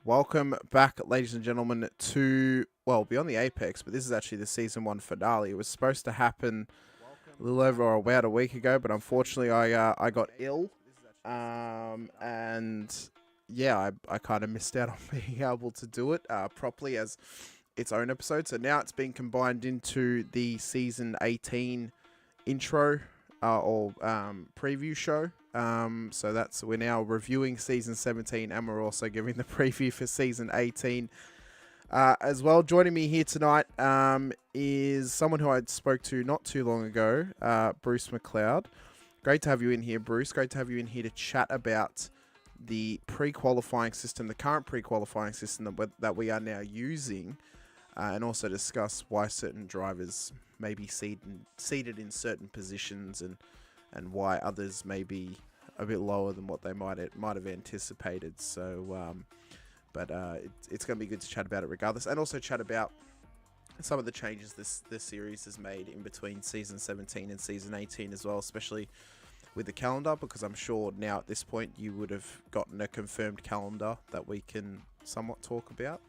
Welcome back, ladies and gentlemen, to, well, Beyond the Apex, but this is actually the Season 1 finale. It was supposed to happen a little over or about a week ago, but unfortunately I got ill, and yeah, I kind of missed out on being able to do it properly as its own episode. So now it's been combined into the Season 18 intro or preview show. So we're now reviewing Season 17, and we're also giving the preview for Season 18 as well. Joining me here tonight is someone who I spoke to not too long ago, Bruce McLeod. Great to have you in here, Bruce. Great to have you in here to chat about the pre-qualifying system, the current pre-qualifying system that we are now using, and also discuss why certain drivers may be seated in certain positions and why others may be a bit lower than what they might have anticipated. So, it's going to be good to chat about it regardless, and also chat about some of the changes this series has made in between Season 17 and Season 18 as well, especially with the calendar, because I'm sure now at this point you would have gotten a confirmed calendar that we can somewhat talk about.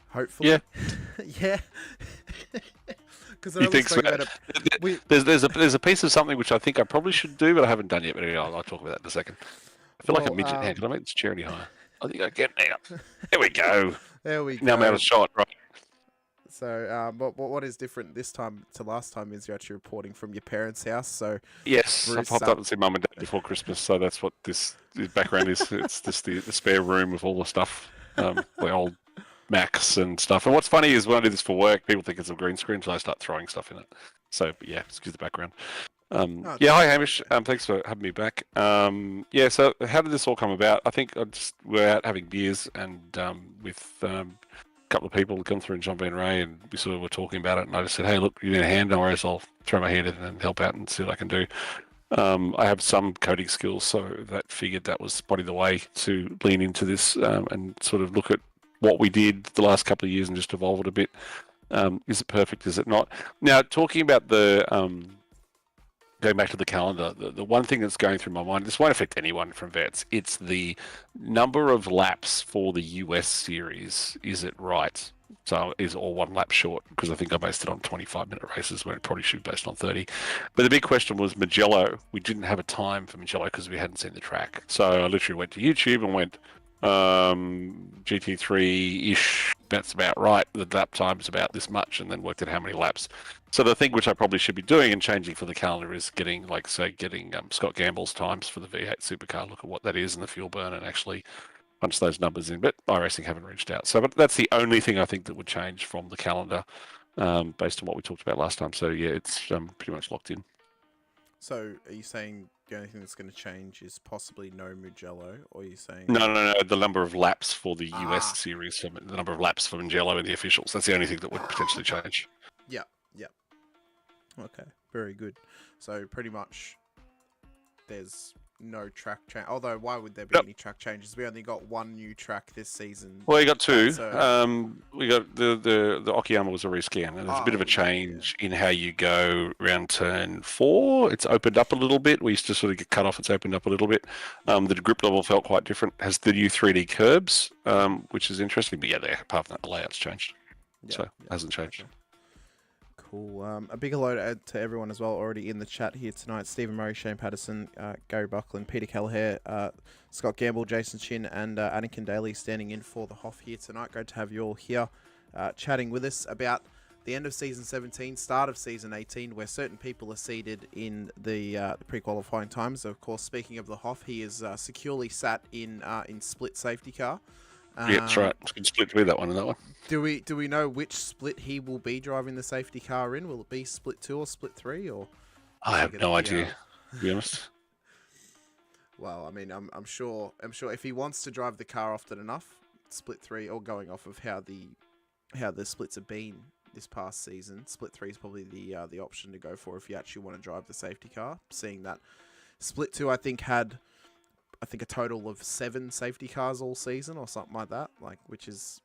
Hopefully. Yeah. Yeah. You think so? There's a piece of something which I think I probably should do, but I haven't done yet. But anyway, I'll talk about that in a second. I feel like a midget now. Can I make this chair any higher? I think I can now. There we go. There we go. Now I'm out of shot, right? So, but what is different this time to last time is you're actually reporting from your parents' house. So yes, Bruce, I popped up and seen Mum and Dad before Christmas, so that's what this background is. It's just the spare room with all the stuff, the old Macs and stuff. And what's funny is when I do this for work, people think it's a green screen until I start throwing stuff in it. So, but yeah, excuse the background. Yeah, hi Hamish. Thanks for having me back. Yeah, so how did this all come about? I think we're out having beers and with a couple of people come through, and John Ben Ray, and we sort of were talking about it. And I just said, "Hey, look, you need a hand? No worries, I'll throw my hand in and help out and see what I can do." I have some coding skills, so that figured that was probably the way to lean into this and sort of look at what we did the last couple of years and just evolve it a bit. Is it perfect? Is it not? Now, talking about the going back to the calendar, the one thing that's going through my mind, this won't affect anyone from Vets, it's the number of laps for the US series. Is it right? So is all 1 lap short? Because I think I based it on 25-minute races when it probably should be based on 30. But the big question was Mugello. We didn't have a time for Mugello because we hadn't seen the track. So I literally went to YouTube and went, GT3-ish, that's about right. The lap time is about this much, and then worked out how many laps. So the thing which I probably should be doing and changing for the calendar is getting Scott Gamble's times for the V8 supercar, look at what that is and the fuel burn, and actually punch those numbers in. But iRacing haven't reached out. So but that's the only thing I think that would change from the calendar based on what we talked about last time. So yeah, it's pretty much locked in. So are you saying the only thing that's going to change is possibly no Mugello, or are you saying... No. The number of laps for the US series, the number of laps for Mugello and the officials. That's the only thing that would potentially change. Yeah. Okay, very good. So pretty much there's no track change. Although, why would there be any track changes? We only got 1 new track this season. Well, you got 2. So... we got the Okayama was a rescan, and there's a bit of a change in how you go around turn 4. It's opened up a little bit. We used to sort of get cut off. It's opened up a little bit. The grip level felt quite different. Has the new 3D curbs, which is interesting. But yeah, apart from that, the layout's changed. So it hasn't changed. Okay. Cool. A big hello to everyone as well already in the chat here tonight. Stephen Murray, Shane Patterson, Gary Buckland, Peter Kelleher, Scott Gamble, Jason Chin, and Anakin Daly standing in for the Hoff here tonight. Great to have you all here chatting with us about the end of Season 17, start of Season 18, where certain people are seated in the pre-qualifying times. Of course, speaking of the Hoff, he is securely sat in split safety car. Yeah, that's right. It's good split to be that one and that one. Do we know which split he will be driving the safety car in? Will it be split 2 or split 3, or? I have no idea, to be honest. Well, I mean, I'm sure if he wants to drive the car often enough, split 3, or going off of how the splits have been this past season, split 3 is probably the option to go for if you actually want to drive the safety car. Seeing that split 2, I think had a total of 7 safety cars all season or something like that, which is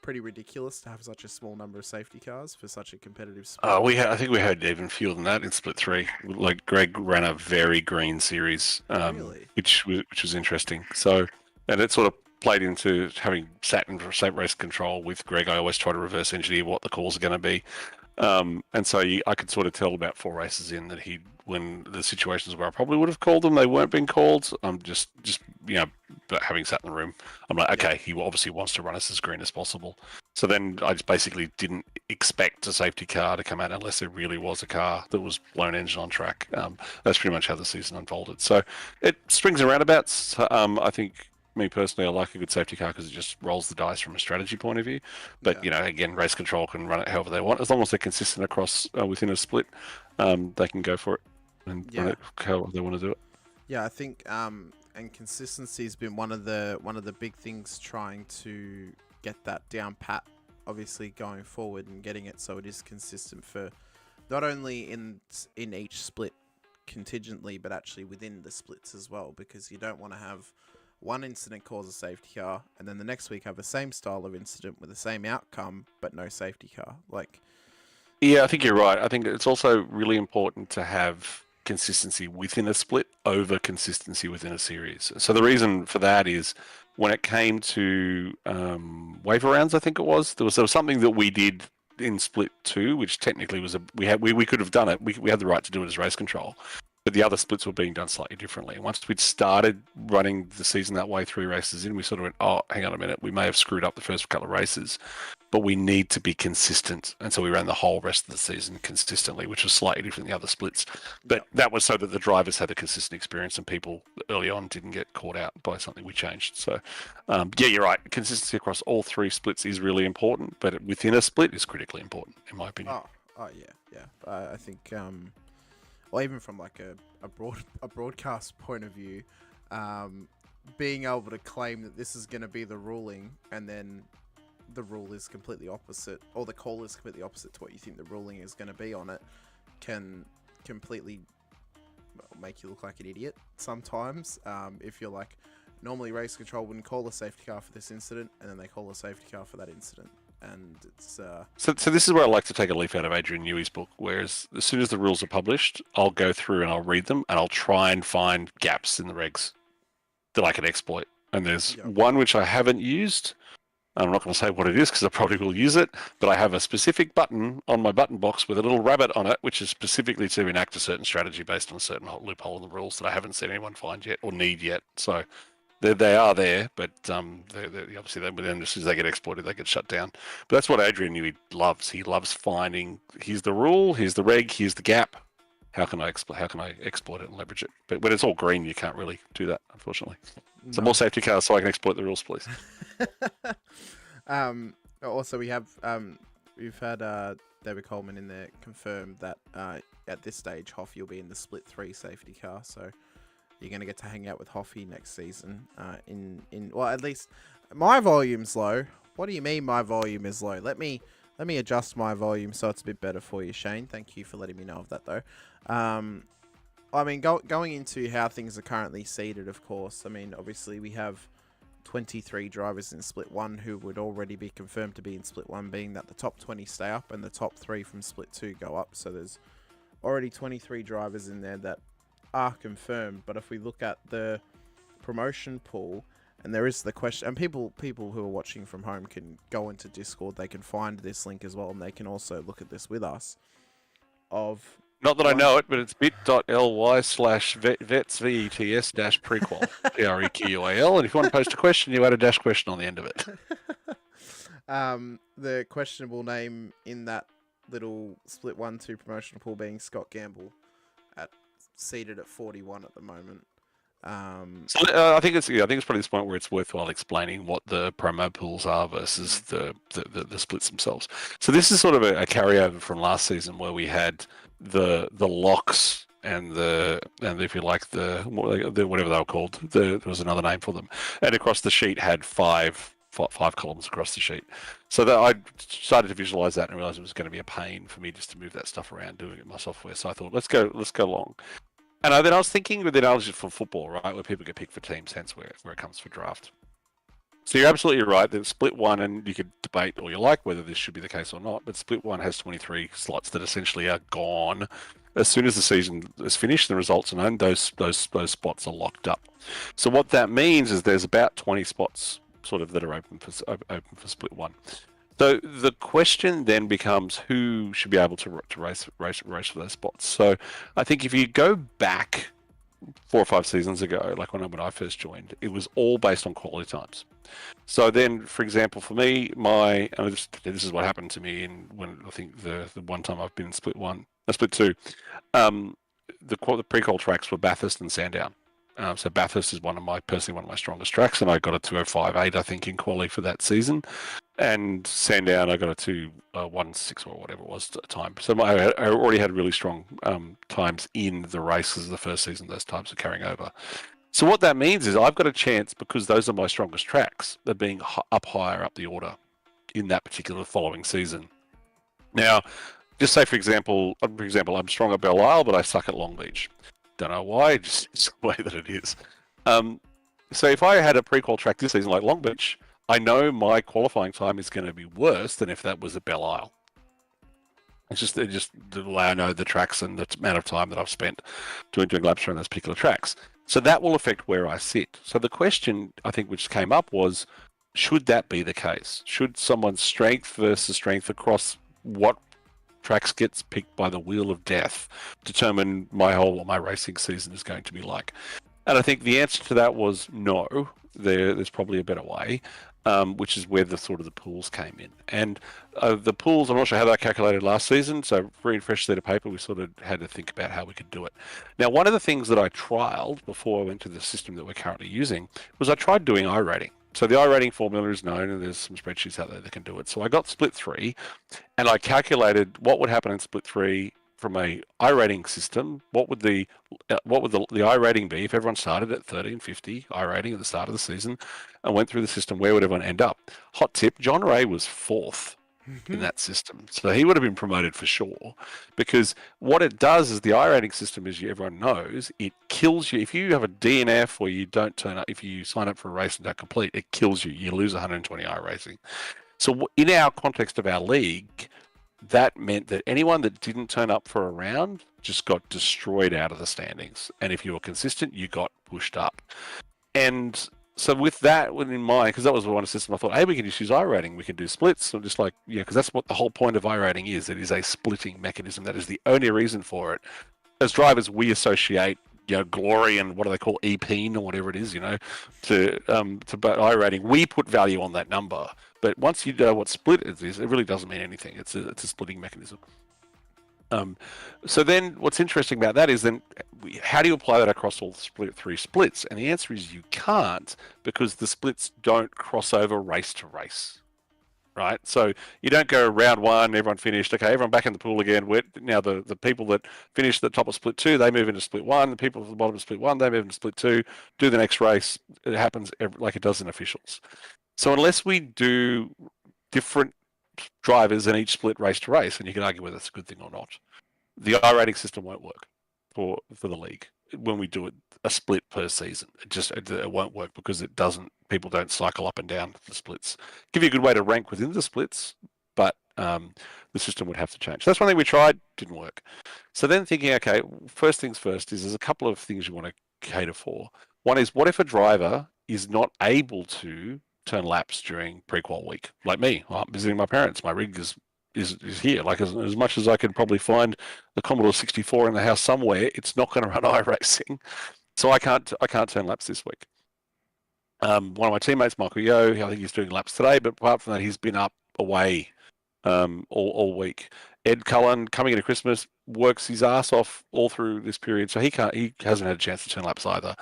pretty ridiculous to have such a small number of safety cars for such a competitive split. I think we had even fewer than that in split 3. Like Greg ran a very green series, Really? which was interesting. So, and it sort of played into having sat in safe race control with Greg. I always try to reverse engineer what the calls are going to be. And so I could sort of tell about 4 races in that when the situations where I probably would have called them, they weren't being called. Just but having sat in the room, I'm like, okay, he obviously wants to run us as green as possible. So then I just basically didn't expect a safety car to come out unless there really was a car that was blown engine on track. That's pretty much how the season unfolded. So it swings and roundabouts. I think, me personally, I like a good safety car because it just rolls the dice from a strategy point of view. But, again, race control can run it however they want. As long as they're consistent across within a split, they can go for it and run it however they want to do it. Yeah, I think and consistency has been one of the big things trying to get that down pat, obviously going forward and getting it so it is consistent for not only in each split contingently, but actually within the splits as well, because you don't want to have one incident cause a safety car, and then the next week have the same style of incident with the same outcome, but no safety car. Yeah, I think you're right. I think it's also really important to have consistency within a split over consistency within a series. So the reason for that is when it came to waiver rounds, I think it was, there was something that we did in split 2, which technically was we could have done it. We had the right to do it as race control. But the other splits were being done slightly differently. Once we'd started running the season that way, 3 races in, we sort of went, oh, hang on a minute, we may have screwed up the first couple of races, but we need to be consistent. And so we ran the whole rest of the season consistently, which was slightly different than the other splits. But that was so that the drivers had a consistent experience and people early on didn't get caught out by something we changed. So, yeah, you're right. Consistency across all 3 splits is really important, but within a split is critically important, in my opinion. Oh yeah. I think... or even from like a broadcast point of view, being able to claim that this is going to be the ruling, and then the rule is completely opposite, or the call is completely opposite to what you think the ruling is going to be on it, can completely make you look like an idiot sometimes. If you're like, normally race control wouldn't call a safety car for this incident, and then they call a safety car for that incident. And it's So this is where I like to take a leaf out of Adrian Newey's book, whereas as soon as the rules are published, I'll go through and I'll read them and I'll try and find gaps in the regs that I can exploit. And there's one which I haven't used. I'm not going to say what it is because I probably will use it, but I have a specific button on my button box with a little rabbit on it, which is specifically to enact a certain strategy based on a certain loophole in the rules that I haven't seen anyone find yet or need yet. So they are there, but obviously as soon as they get exploited, they get shut down. But that's what Adrian Newey loves. He loves finding, here's the rule, here's the reg, here's the gap. How can I exploit it and leverage it? But when it's all green, you can't really do that, unfortunately. No. So more safety cars so I can exploit the rules, please. Also, we've had David Coleman in there confirm that at this stage, Hoffy will be in the split 3 safety car. So you're going to get to hang out with Hoffy next season. Well, at least my volume's low. What do you mean my volume is low? Let me adjust my volume so it's a bit better for you, Shane. Thank you for letting me know of that, though. I mean, going into how things are currently seeded, of course. I mean, obviously we have 23 drivers in Split 1 who would already be confirmed to be in Split 1, being that the top 20 stay up and the top 3 from Split 2 go up. So there's already 23 drivers in there that are confirmed. But if we look at the promotion pool, and there is the question, and people who are watching from home can go into Discord, they can find this link as well, and they can also look at this with us. Not that I know it, but it's bit.ly/vets VETS-prequal, PREQUAL, and if you want to post a question, you add a dash question on the end of it. The questionable name in that little Split 1-2 promotional pool being Scott Gamble, seated at 41 at the moment. I think it's probably this point where it's worthwhile explaining what the promo pools are versus the splits themselves. So this is sort of a carryover from last season where we had the locks and if you like the whatever they were called, there was another name for them, and across the sheet had five columns across the sheet. So that I started to visualize that and realized it was going to be a pain for me just to move that stuff around doing it in my software. So I thought let's go long. And then I was thinking with the analogy for football, right, where people get picked for teams, hence where it comes for draft. So you're absolutely right that Split 1, and you could debate all you like whether this should be the case or not, but Split 1 has 23 slots that essentially are gone. As soon as the season is finished, the results are known, those spots are locked up. So what that means is there's about 20 spots sort of that are open for Split 1. So the question then becomes who should be able to race for those spots. So I think if you go back 4 or 5 seasons ago, like when I first joined, it was all based on quality times. So then, for example, for me, this is what happened to me when I think the one time I've been in Split 2, the pre-qual tracks were Bathurst and Sandown. So Bathurst is personally one of my strongest tracks, and I got a 2:05.8, I think, in quali for that season. And Sandown, I got a 2:16 or whatever it was at the time. So I already had really strong times in the races the first season. Those times are carrying over. So what that means is I've got a chance, because those are my strongest tracks, of being higher up the order in that particular following season. Now, just say for example, I'm strong at Belle Isle, but I suck at Long Beach. Don't know why, just it's the way that it is. So if I had a pre-qual track this season like Long Beach, I know my qualifying time is going to be worse than if that was at Belle Isle. It's just the way I know the tracks and the amount of time that I've spent doing laps around those particular tracks. So that will affect where I sit. So the question I think which came up was, should that be the case? Should someone's strength versus strength across what tracks gets picked by the wheel of death determine what my racing season is going to be like? And I think the answer to that was no. There's probably a better way, which is where the sort of the pools came in. And the pools, I'm not sure how they calculated last season, so very fresh sheet of paper, we sort of had to think about how we could do it. Now, one of the things that I trialed before I went to the system that we're currently using was I tried doing iRating. So the iRating formula is known, and there's some spreadsheets out there that can do it. So I got Split 3, and I calculated what would happen in Split 3 from a I-rating system, what would the I-rating be if everyone started at 1350 I-rating at the start of the season and went through the system? Where would everyone end up? Hot tip: John Ray was 4th in that system, so he would have been promoted for sure. Because what it does is the I-rating system, as everyone knows, it kills you if you have a DNF or you don't turn up. If you sign up for a race and don't complete, it kills you. You lose 120 I-racing. So in our context of our league, that meant that anyone that didn't turn up for a round just got destroyed out of the standings. And if you were consistent, you got pushed up. And so with that in mind, because that was one system, I thought, hey, we can just use I-rating. We can do splits. So I'm just like, yeah, because that's what the whole point of I-rating is. It is a splitting mechanism. That is the only reason for it. As drivers, we associate glory and what do they call EPing or whatever it is, to I-rating. We put value on that number. But once you know what split is, it really doesn't mean anything. It's a splitting mechanism. So then what's interesting about that is then how do you apply that across all 3 splits? And the answer is you can't, because the splits don't cross over race to race. Right, so you don't go round 1, everyone finished. Okay, everyone back in the pool again. Now the people that finished at the top of split 2, they move into split 1. The people at the bottom of split 1, they move into split 2. Do the next race. It happens like it does in officials. So unless we do different drivers in each split race to race, and you can argue whether it's a good thing or not, the I-rating system won't work for the league when we do it a split per season. It won't work because people don't cycle up and down the splits. Give you a good way to rank within the splits, but the system would have to change. That's one thing we tried, didn't work. So then thinking, okay, first things first is there's a couple of things you want to cater for. One is, what if a driver is not able to turn laps during pre-qual week? Like me, I'm visiting my parents. My rig is here. Like as much as I could probably find the Commodore 64 in the house somewhere, it's not going to run iRacing. So I can't turn laps this week. One of my teammates, Michael Yo, I think he's doing laps today, but apart from that, he's been up away all week. Ed Cullen, coming into Christmas, works his ass off all through this period, so he hasn't had a chance to turn laps either.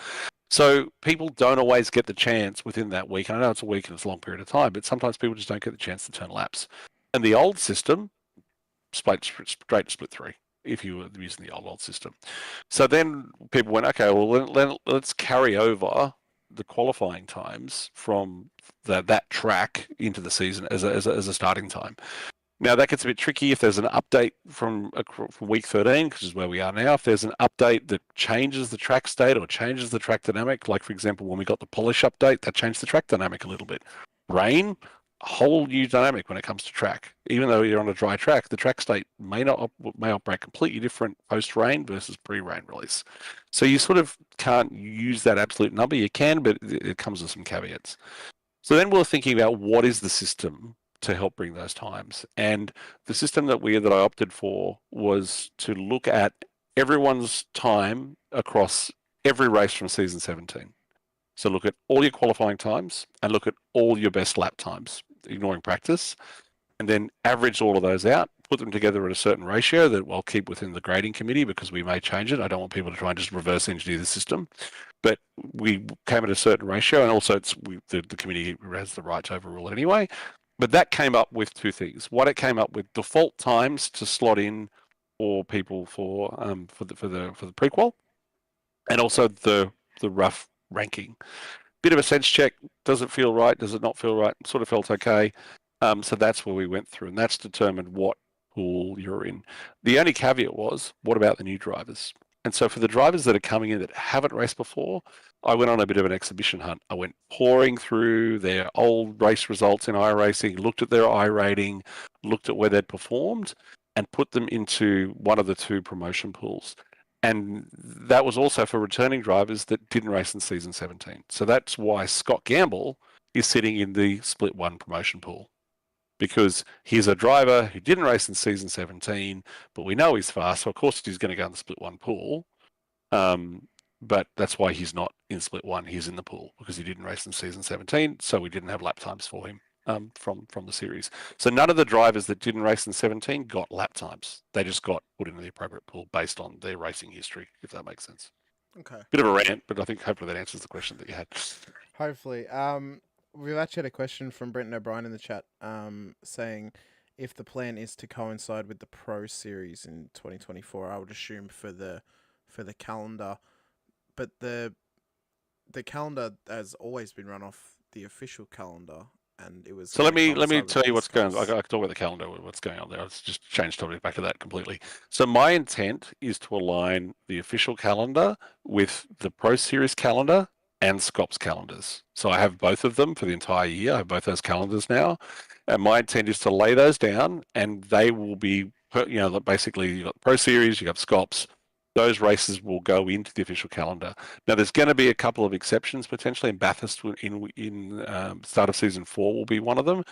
So people don't always get the chance within that week. And I know it's a week and it's a long period of time, but sometimes people just don't get the chance to turn laps. And the old system, straight to split 3, if you were using the old system. So then people went, okay, well, let's carry over the qualifying times from that track into the season as a starting time. Now that gets a bit tricky if there's an update from week 13, which is where we are now. If there's an update that changes the track state or changes the track dynamic, like for example when we got the polish update, that changed the track dynamic a little bit. Rain, a whole new dynamic when it comes to track. Even though you're on a dry track, the track state may operate completely different post-rain versus pre-rain release. So you sort of can't use that absolute number. You can, but it comes with some caveats. So then we're thinking about what is the system to help bring those times. And the system that I opted for was to look at everyone's time across every race from season 17. So look at all your qualifying times and look at all your best lap times, ignoring practice, and then average all of those out, put them together at a certain ratio that I'll keep within the grading committee because we may change it. I don't want people to try and just reverse engineer the system. But we came at a certain ratio, and also the committee has the right to overrule it anyway. But that came up with 2 things. One, it came up with default times to slot in for people for the prequel, and also the rough ranking. Bit of a sense check. Does it feel right? Does it not feel right? Sort of felt okay. So that's where we went through, and that's determined what pool you're in. The only caveat was, what about the new drivers? And so for the drivers that are coming in that haven't raced before, I went on a bit of an exhibition hunt. I went pouring through their old race results in iRacing, looked at their iRating, looked at where they'd performed, and put them into one of the 2 promotion pools. And that was also for returning drivers that didn't race in season 17. So that's why Scott Gamble is sitting in the split 1 promotion pool, because he's a driver who didn't race in season 17, but we know he's fast, so of course he's going to go in the split 1 pool. But that's why he's not in split 1. He's in the pool because he didn't race in season 17, so we didn't have lap times for him from the series. So none of the drivers that didn't race in 17 got lap times. They just got put into the appropriate pool based on their racing history, if that makes sense. Okay. Bit of a rant, but I think hopefully that answers the question that you had. Hopefully. We've actually had a question from Brenton O'Brien in the chat saying, if the plan is to coincide with the Pro Series in 2024, I would assume for the calendar, but the calendar has always been run off the official calendar, and it was So going to let me coincide with tell the you what's East going. I Coast. can talk about the calendar. What's going on there? Let's just change topic back to that completely. So my intent is to align the official calendar with the Pro Series calendar and Scops calendars. So I have both of them for the entire year. I have both those calendars now, and my intent is to lay those down, and they will be, basically you got the Pro Series, you got Scops. Those races will go into the official calendar. Now, there's going to be a couple of exceptions potentially, and Bathurst in start of season 4 will be one of them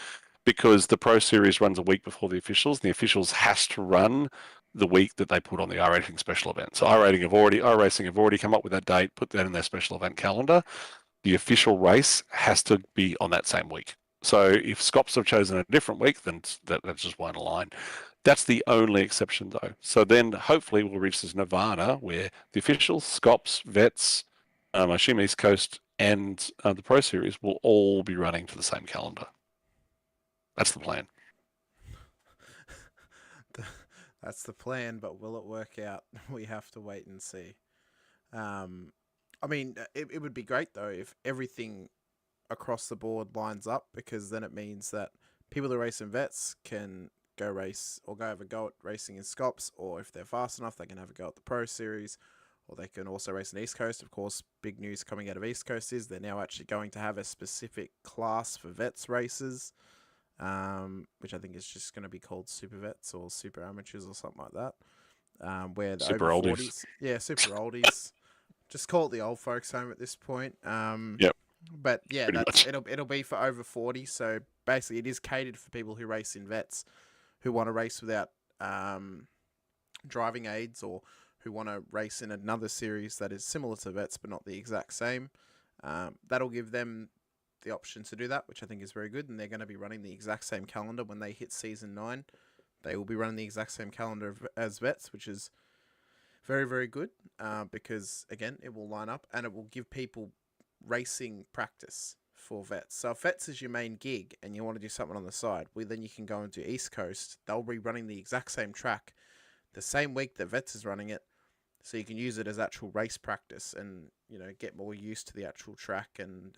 because the Pro Series runs a week before the officials, and the officials has to run the week that they put on the iRacing special event. So iRacing have already come up with that date, put that in their special event calendar. The official race has to be on that same week. So if Scops have chosen a different week, then that just won't align. That's the only exception, though. So then hopefully we'll reach this nirvana where the officials, Scops, Vets, I assume East Coast, and the Pro Series will all be running to the same calendar. That's the plan. That's the plan, but will it work out? We have to wait and see. Um, I mean, it would be great though if everything across the board lines up, because then it means that people who race in vets can go race or go have a go at racing in Scops, or if they're fast enough, they can have a go at the Pro Series, or they can also race in East Coast. Of course, big news coming out of East Coast is they're now actually going to have a specific class for vets races, which I think is just going to be called Super Vets or Super Amateurs or something like that. Where the Super over oldies. 40s, yeah, Super Oldies, just call it the old folks home at this point. Yep, But yeah, pretty that's much. it'll be for over 40. So basically, it is catered for people who race in vets, who want to race without driving aids, or who want to race in another series that is similar to vets but not the exact same. That'll give them the option to do that, which I think is very good. And they're going to be running the exact same calendar when they hit season 9. They will be running the exact same calendar as vets, which is very, very good, because again, it will line up and it will give people racing practice for vets. So if vets is your main gig and you want to do something on the side, well, then you can go and do East Coast. They'll be running the exact same track the same week that vets is running it, so you can use it as actual race practice and get more used to the actual track and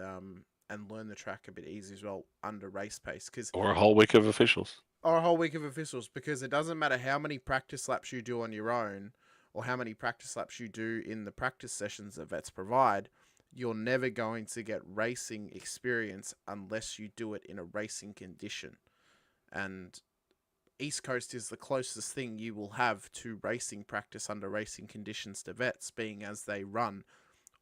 learn the track a bit easier as well under race pace. Because Or a whole week of officials. or a whole week of officials, because it doesn't matter how many practice laps you do on your own or how many practice laps you do in the practice sessions that vets provide, you're never going to get racing experience unless you do it in a racing condition. And East Coast is the closest thing you will have to racing practice under racing conditions to vets, being as they run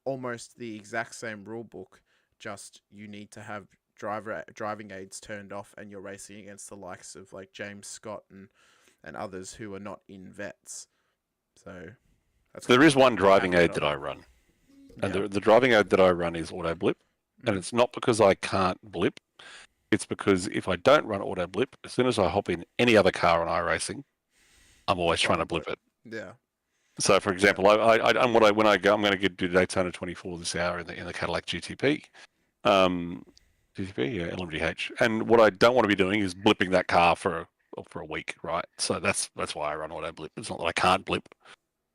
almost the exact same rule book, just you need to have driving aids turned off and you're racing against the likes of like James Scott and others who are not in vets. So that's There kind is of one the driving aid caveat. that I run, and Yeah. the driving aid that I run is auto blip, and Mm. it's not because I can't blip. It's because if I don't run auto blip, as soon as I hop in any other car on iRacing, I'm You're always trying trying to to blip blip. it. Yeah. So, for Yeah. example, when I go, I'm going to do Daytona 24 this hour in the Cadillac GTP. Um, GTP, yeah, LMGH. And what I don't want to be doing is blipping that car for a week, right? So that's why I run auto blip. It's not that I can't blip,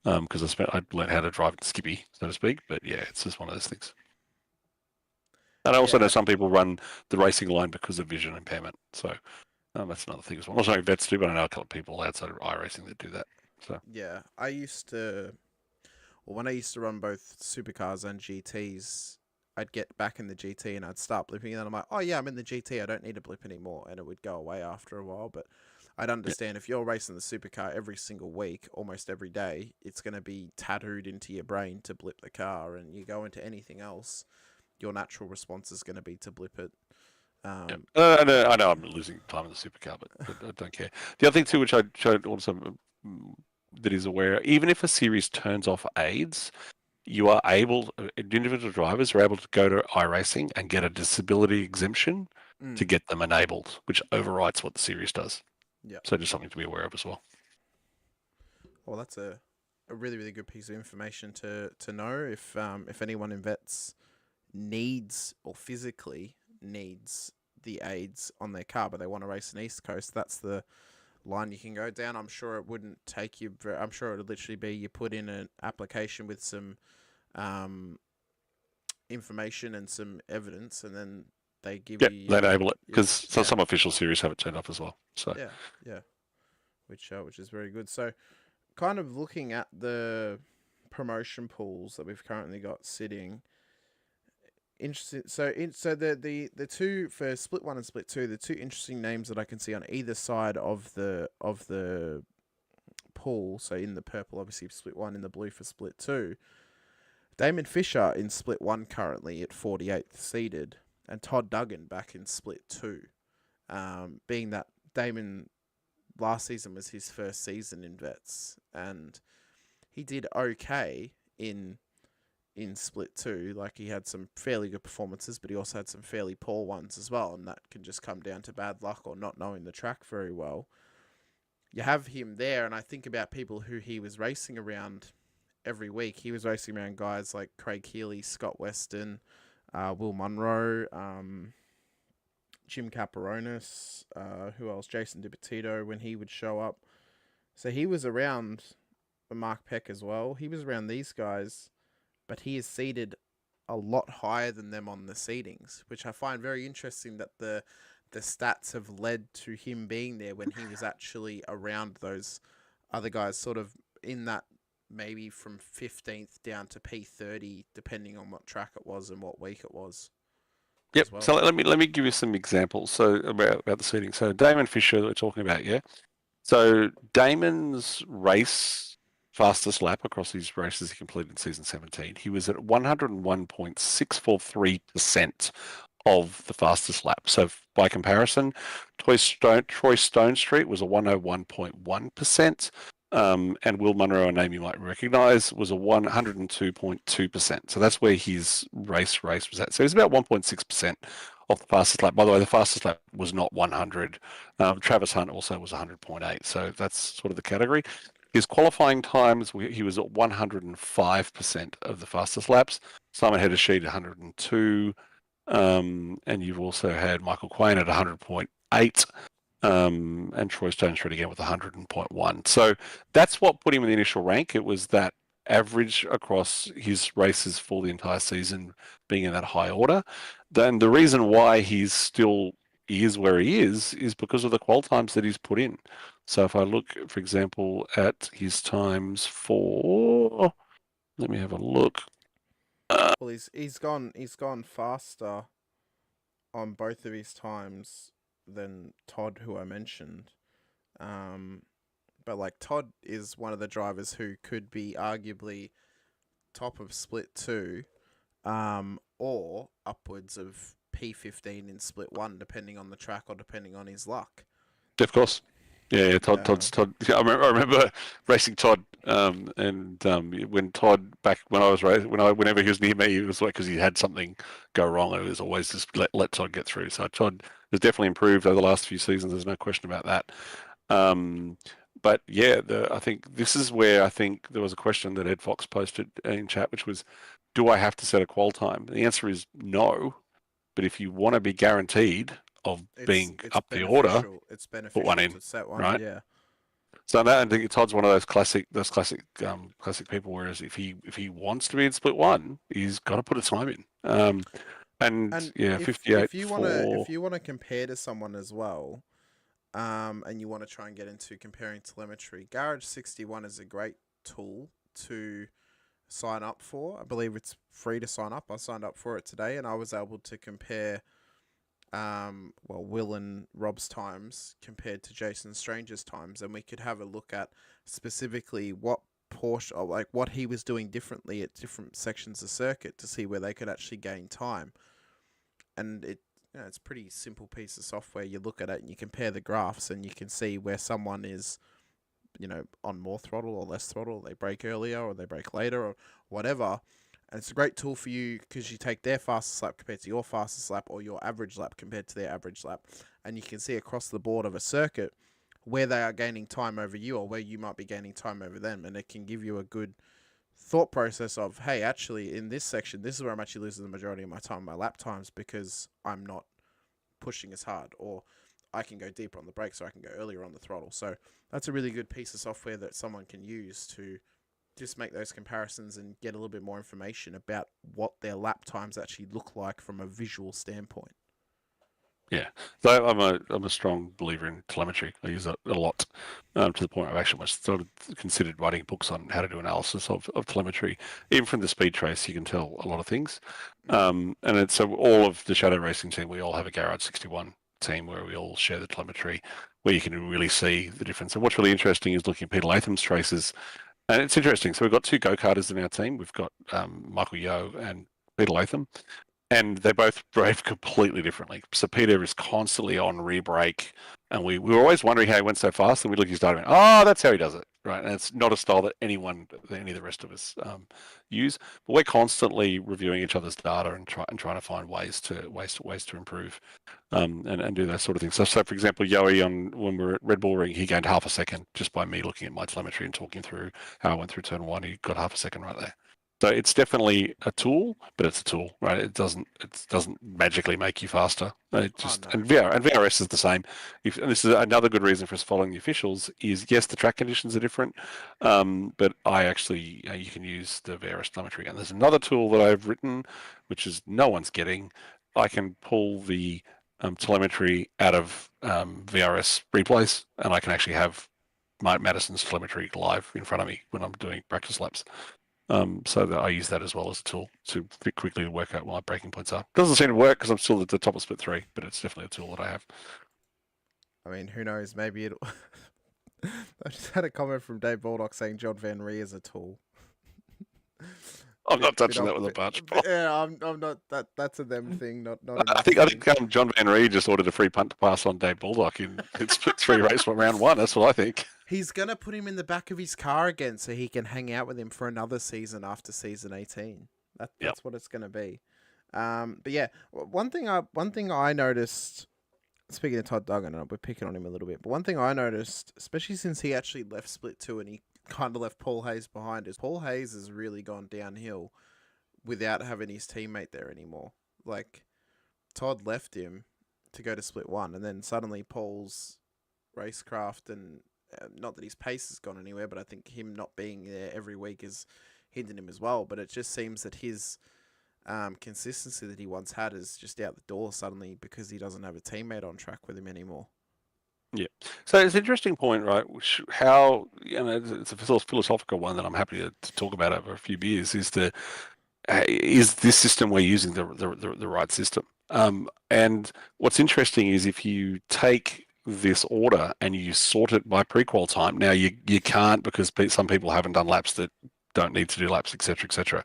because I learned how to drive Skippy, so to speak. But yeah, it's just one of those things. And I also know Yeah. some people run the racing line because of vision impairment. So that's another thing as well. I'm not saying vets do, but I know a couple of people outside of iRacing that do that. So Yeah. I used to, well, when I used to run both supercars and GTs, I'd get back in the GT and I'd start blipping, and then I'm like, oh yeah, I'm in the GT. I don't need to blip anymore, and it would go away after a while. But I'd yeah. understand if you're racing the supercar every single week, almost every day, it's going to be tattooed into your brain to blip the car, and you go into anything else, your natural response is going to be to blip it. Yeah. Um, I know I'm losing time in the supercar, but I don't care. The other thing too, which I showed also that is aware, even if a series turns off aids, you are able, individual drivers are able to go to iRacing and get a disability exemption to mm, get them enabled, which overwrites what the series does. yeah. So just something to be aware of as well. Well, that's a really, really good piece of information to know if anyone in vets needs or physically needs the aids on their car, but they want to race an East Coast, that's the line you can go down. I'm sure it wouldn't take you. I'm sure it would literally be you put in an application with some information and some evidence, and then they give Yep, you they enable it your because some official series have it turned up as well. So yeah, which is very good. So, kind of looking at the promotion pools that we've currently got sitting. Interesting. So the two for split one and split two, the two interesting names that I can see on either side of the pool. So in the purple, obviously split one, in the blue for split two. Damon Fisher in split one currently at 48th seeded, and Todd Duggan back in split two. Being that Damon last season was his first season in vets, and he did okay in split two. Like, he had some fairly good performances, but he also had some fairly poor ones as well, and that can just come down to bad luck or not knowing the track very well. You have him there, and I think about people who he was racing around every week. He was racing around guys like Craig Healy, Scott Weston, Will Munro, Jim Caperonis, who else? Jason DiPetito when he would show up. So he was around Mark Peck as well. He was around these guys, but he is seated a lot higher than them on the seedings, which I find very interesting that the stats have led to him being there when he was actually around those other guys, sort of in that maybe from 15th down to P30, depending on what track it was and what week it was. yep. Well. So let me give you some examples. So about the seating. So Damon Fisher, we're talking about, yeah. So Damon's race fastest lap across his races he completed in season 17, he was at 101.643% of the fastest lap. So by comparison, Troy Stone Street was a 101.1%. And Will Munro, a name you might recognise, was a 102.2%. So that's where his race was at. So he's about 1.6% off the fastest lap. By the way, the fastest lap was not 100. Travis Hunt also was 100.8. So that's sort of the category. His qualifying times, he was at 105% of the fastest laps. Simon Heddersheet, 102. And you've also had Michael Quain at 100.8. And Troy Stone Street again with 100.1. So that's what put him in the initial rank. It was that average across his races for the entire season being in that high order. Then the reason why he is where he is because of the qual times that he's put in. So if I look, for example, at his times for, let me have a look. Well, he's gone faster on both of his times than Todd, who I mentioned. But like, Todd is one of the drivers who could be arguably top of split two, or upwards of P15 in split one, depending on the track or depending on his luck. Of course. Yeah, Todd. I remember racing Todd, and when Todd when I was racing, whenever he was near me, it was like because he had something go wrong. It was always just let Todd get through. So Todd has definitely improved over the last few seasons. There's no question about that. But yeah, I think this is where I think there was a question that Ed Fox posted in chat, which was, do I have to set a qual time? The answer is no. But if you want to be guaranteed of being up the order, it's beneficial put one in, to set one, right? yeah. So I think Todd's one of those classic people. Whereas if he wants to be in split one, he's got to put a time in. And yeah, 58 if you want to compare to someone as well, and you want to try and get into comparing telemetry, Garage 61 is a great tool to sign up for. I believe it's free to sign up. I signed up for it today, and I was able to compare Will and Rob's times compared to Jason Strange's times, and we could have a look at specifically what portion, or like what he was doing differently at different sections of circuit to see where they could actually gain time. And it's a pretty simple piece of software. You look at it and you compare the graphs, and you can see where someone is, on more throttle or less throttle. They brake earlier or they brake later or whatever. And it's a great tool for you because you take their fastest lap compared to your fastest lap, or your average lap compared to their average lap. And you can see across the board of a circuit where they are gaining time over you or where you might be gaining time over them. And it can give you a good thought process of, hey, actually in this section, this is where I'm actually losing the majority of my time, my lap times, because I'm not pushing as hard, or I can go deeper on the brakes, or I can go earlier on the throttle. So that's a really good piece of software that someone can use to just make those comparisons and get a little bit more information about what their lap times actually look like from a visual standpoint. Yeah, so I'm a strong believer in telemetry. I use it a lot, to the point I've actually sort of considered writing books on how to do analysis of telemetry. Even from the speed trace, you can tell a lot of things. And it's so all of the shadow racing team, we all have a Garage 61 team where we all share the telemetry, where you can really see the difference. And what's really interesting is looking at Peter Latham's traces. And it's interesting. So we've got two go-karters in our team. We've got Michael Yeo and Peter Latham, and they both behave completely differently. So Peter is constantly on rear brake, and we were always wondering how he went so fast, and we look at his data and oh, that's how he does it, right? And it's not a style that any of the rest of us use. But we're constantly reviewing each other's data and trying to find ways to improve, and do that sort of thing. So for example, Yoey when we were at Red Bull Ring, he gained half a second just by me looking at my telemetry and talking through how I went through turn one. He got half a second right there. So it's definitely a tool, but it's a tool, right? It doesn't magically make you faster. It just and VRS is the same. And this is another good reason for us following the officials is yes, the track conditions are different, but I actually you can use the VRS telemetry. And there's another tool that I've written, which is no one's getting. I can pull the telemetry out of VRS replays, and I can actually have Madison's telemetry live in front of me when I'm doing practice laps. So that I use that as well as a tool to quickly work out what my breaking points are. Doesn't seem to work because I'm still at the top of split 3, but it's definitely a tool that I have. I mean, who knows? Maybe it'll. I just had a comment from Dave Baldock saying John Van Ree is a tool. I'm not touching that with a barge pole. Yeah, I'm not. That's a them thing, not. I think John Van Ree just ordered a free punt to pass on Dave Baldock in split 3 race round 1. That's what I think. He's gonna put him in the back of his car again, so he can hang out with him for another season after season 18. That's what it's gonna be. But yeah, one thing I noticed. Speaking of Todd Duggan, we're picking on him a little bit, but one thing I noticed, especially since he actually left split 2 and he kind of left Paul Hayes behind, is Paul Hayes has really gone downhill without having his teammate there anymore. Like, Todd left him to go to split 1, and then suddenly Paul's racecraft and not that his pace has gone anywhere, but I think him not being there every week is hindering him as well. But it just seems that his consistency that he once had is just out the door suddenly because he doesn't have a teammate on track with him anymore. Yeah. So it's an interesting point, right? How, it's a philosophical one that I'm happy to talk about over a few beers, is this system we're using the right system? And what's interesting is if you take this order and you sort it by prequal time, now you can't, because some people haven't done laps that don't need to do laps, etc.,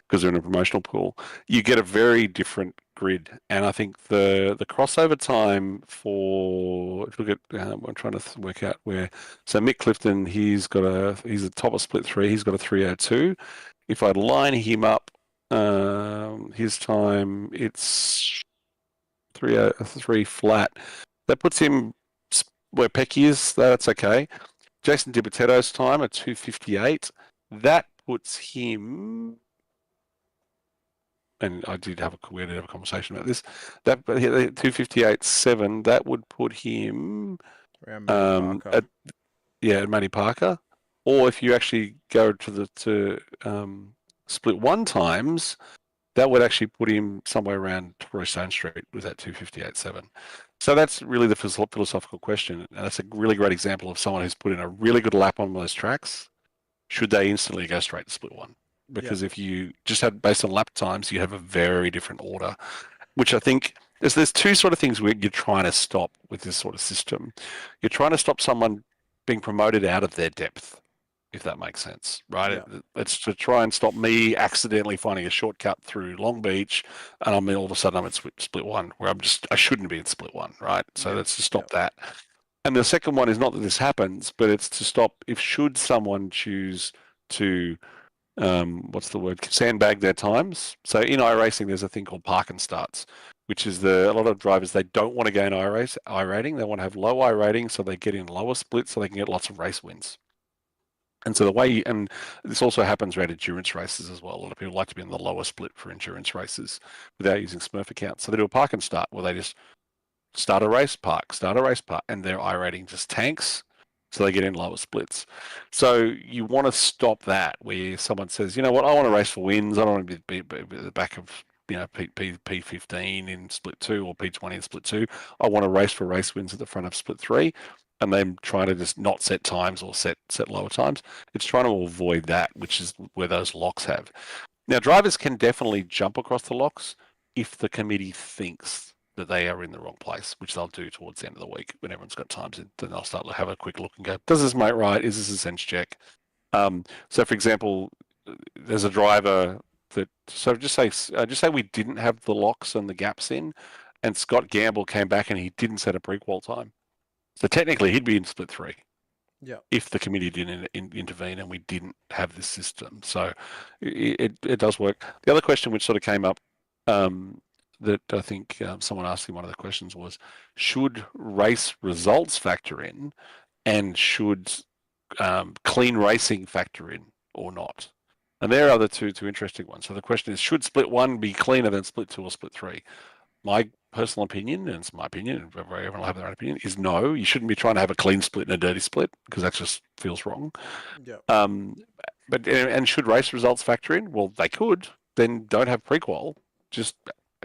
because they're in a promotional pool. You get a very different grid, and I think the crossover time for, if you look at, I'm trying to work out where. So Mick Clifton, he's a top of split 3. He's got a 3:02. If I line him up, his time, it's 3:03 flat. That puts him where Pecky is. That's okay. Jason DiBitetto's time at 2:58. That puts him, and we did have a conversation about this. That 2:58.7. That would put him around Matty Parker. At Matty Parker. Or if you actually go to split 1 times, that would actually put him somewhere around Roy Stone Street with that 2:58.7. So that's really the philosophical question, and that's a really great example of someone who's put in a really good lap on those tracks. Should they instantly go straight to split 1? Because if you just had based on lap times, you have a very different order, which I think there's 2 sort of things where you're trying to stop with this sort of system. You're trying to stop someone being promoted out of their depth, if that makes sense, right? Yeah. It's to try and stop me accidentally finding a shortcut through Long Beach, and all of a sudden I'm in split 1, where I shouldn't be in split 1, right? So that's to stop that. And the second one is not that this happens, but it's to stop should someone choose to, sandbag their times. So in iRacing, there's a thing called park and starts, which is a lot of drivers, they don't want to gain iRating. They want to have low iRating so they get in lower splits so they can get lots of race wins. And so and this also happens around endurance races as well. A lot of people like to be in the lower split for endurance races without using Smurf accounts. So they do a park and start where they just start a race park, and their iRating just tanks, so they get in lower splits. So you want to stop that, where someone says, you know what, I want to race for wins. I don't want to be at the back of P15 in split 2 or P20 in split 2. I want to race for race wins at the front of split 3, and then trying to just not set times or set lower times. It's trying to avoid that, which is where those locks have. Now, drivers can definitely jump across the locks if the committee thinks that they are in the wrong place, which they'll do towards the end of the week when everyone's got times in. Then they'll start to have a quick look and go, does this mate right? Is this a sense check? So, for example, there's a driver that, so just say we didn't have the locks and the gaps in, and Scott Gamble came back and he didn't set a pre-qual time. So technically, he'd be in split 3. Yeah. If the committee didn't intervene and we didn't have this system. So it does work. The other question which sort of came up that I think someone asked in one of the questions was, should race results factor in, and should clean racing factor in or not? And there are the two interesting ones. So the question is, should split 1 be cleaner than split 2 or split 3? My personal opinion, and it's my opinion, and everyone will have their own opinion, is no. You shouldn't be trying to have a clean split and a dirty split, because that just feels wrong. Yeah. And should race results factor in? Well, they could. Then don't have prequal. Just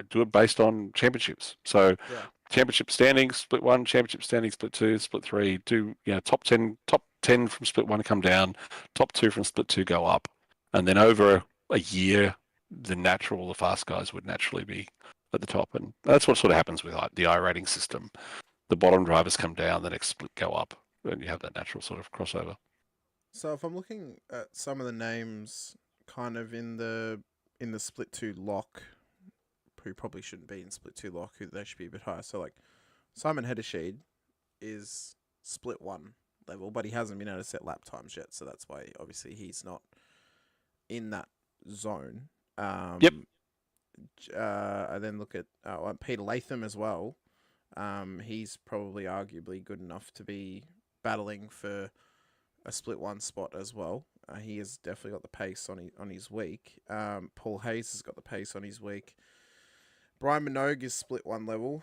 do it based on championships. So championship standings, split 1, championship standings, split 2, split 3. Do top 10 from split 1 come down, top 2 from split 2 go up, and then over a year, the fast guys would naturally be at the top, and that's what sort of happens with the iRating system. The bottom drivers come down, the next split go up, and you have that natural sort of crossover. So if I'm looking at some of the names kind of in the split 2 lock, who probably shouldn't be in split 2 lock, who they should be a bit higher. So like Simon Hedesheed is split 1 level, but he hasn't been able to set lap times yet, so that's why obviously he's not in that zone. Yep. I then look at Peter Latham as well. He's probably arguably good enough to be battling for a split 1 spot as well. He has definitely got the pace on his week. Paul Hayes has got the pace on his week. Brian Minogue is split 1 level.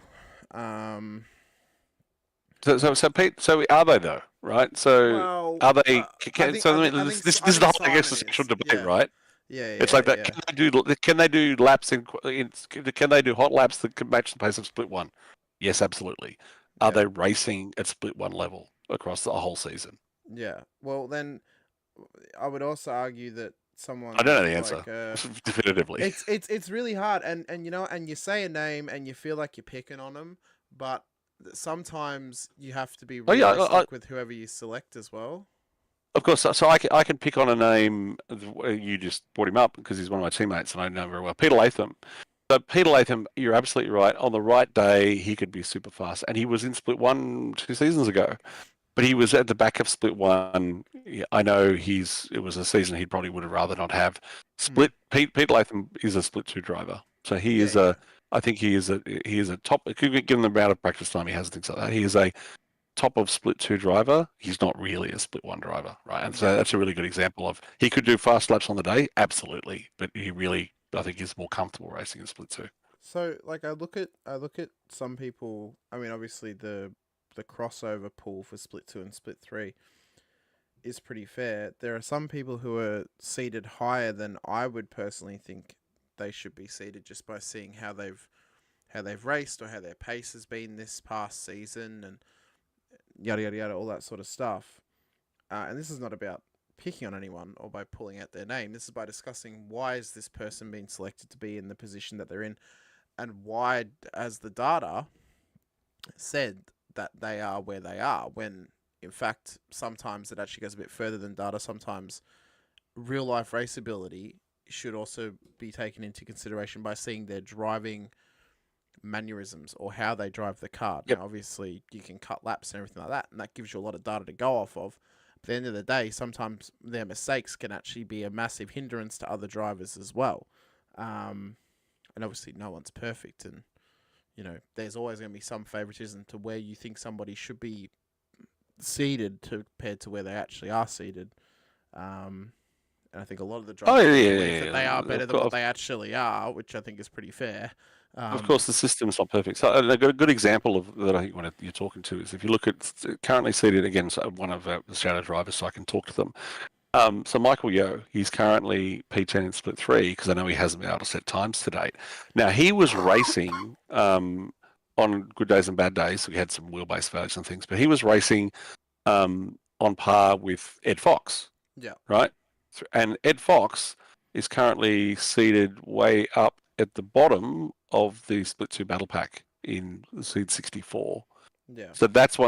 So Pete, so are they though, right? So Well, are they? I think This is the whole, I guess, Simon essential is. debate, Yeah. right? Yeah, It's like that. yeah. Can they do laps can they do hot laps that can match the pace of split 1? Yes, absolutely. Are they racing at split 1 level across the whole season? Yeah. Well, then I would also argue that someone I don't know the answer like, definitively. It's really hard, and and you say a name and you feel like you're picking on them, but sometimes you have to be realistic with whoever you select as well. Of course, so I can pick on a name. You just brought him up because he's one of my teammates and I know him very well. Peter Latham. So Peter Latham, you're absolutely right. On the right day, he could be super fast, and he was in split 1 2 seasons ago. But he was at the back of split 1. I know it was a season he probably would have rather not have. Peter Latham is a split 2 driver, so he is I think he is a top. Given the amount of practice time he has and things like that, he is a top of split 2 driver. He's not really a split 1 driver, right? And so that's a really good example of, he could do fast laps on the day, absolutely, but he really, I think, is more comfortable racing in split 2. So like I look at some people. I mean, obviously the crossover pool for split 2 and split 3 is pretty fair. There are some people who are seated higher than I would personally think they should be seated, just by seeing how they've raced or how their pace has been this past season and yada yada yada, all that sort of stuff. And this is not about picking on anyone or by pulling out their name. This is by discussing why is this person being selected to be in the position that they're in, and why, as the data said, that they are where they are, when in fact sometimes it actually goes a bit further than data. Sometimes real life raceability should also be taken into consideration by seeing their driving mannerisms or how they drive the car. Yep. Now, obviously, you can cut laps and everything like that, and that gives you a lot of data to go off of. But at the end of the day, sometimes their mistakes can actually be a massive hindrance to other drivers as well. And obviously, no one's perfect, and there's always going to be some favoritism to where you think somebody should be seated compared to where they actually are seated. And I think a lot of the drivers believe that they are better than what they actually are, which I think is pretty fair. Of course, the system's not perfect. So a good example of that I think when you're talking to is if you look at currently seated again, so one of the shadow drivers, so I can talk to them. So Michael Yeo, he's currently P10 in split 3 because I know he hasn't been able to set times to date. Now he was racing on good days and bad days. So we had some wheelbase failures and things, but he was racing on par with Ed Fox, Yeah. right? And Ed Fox is currently seated way up at the bottom of the split 2 battle pack in seed 64. Yeah. So that's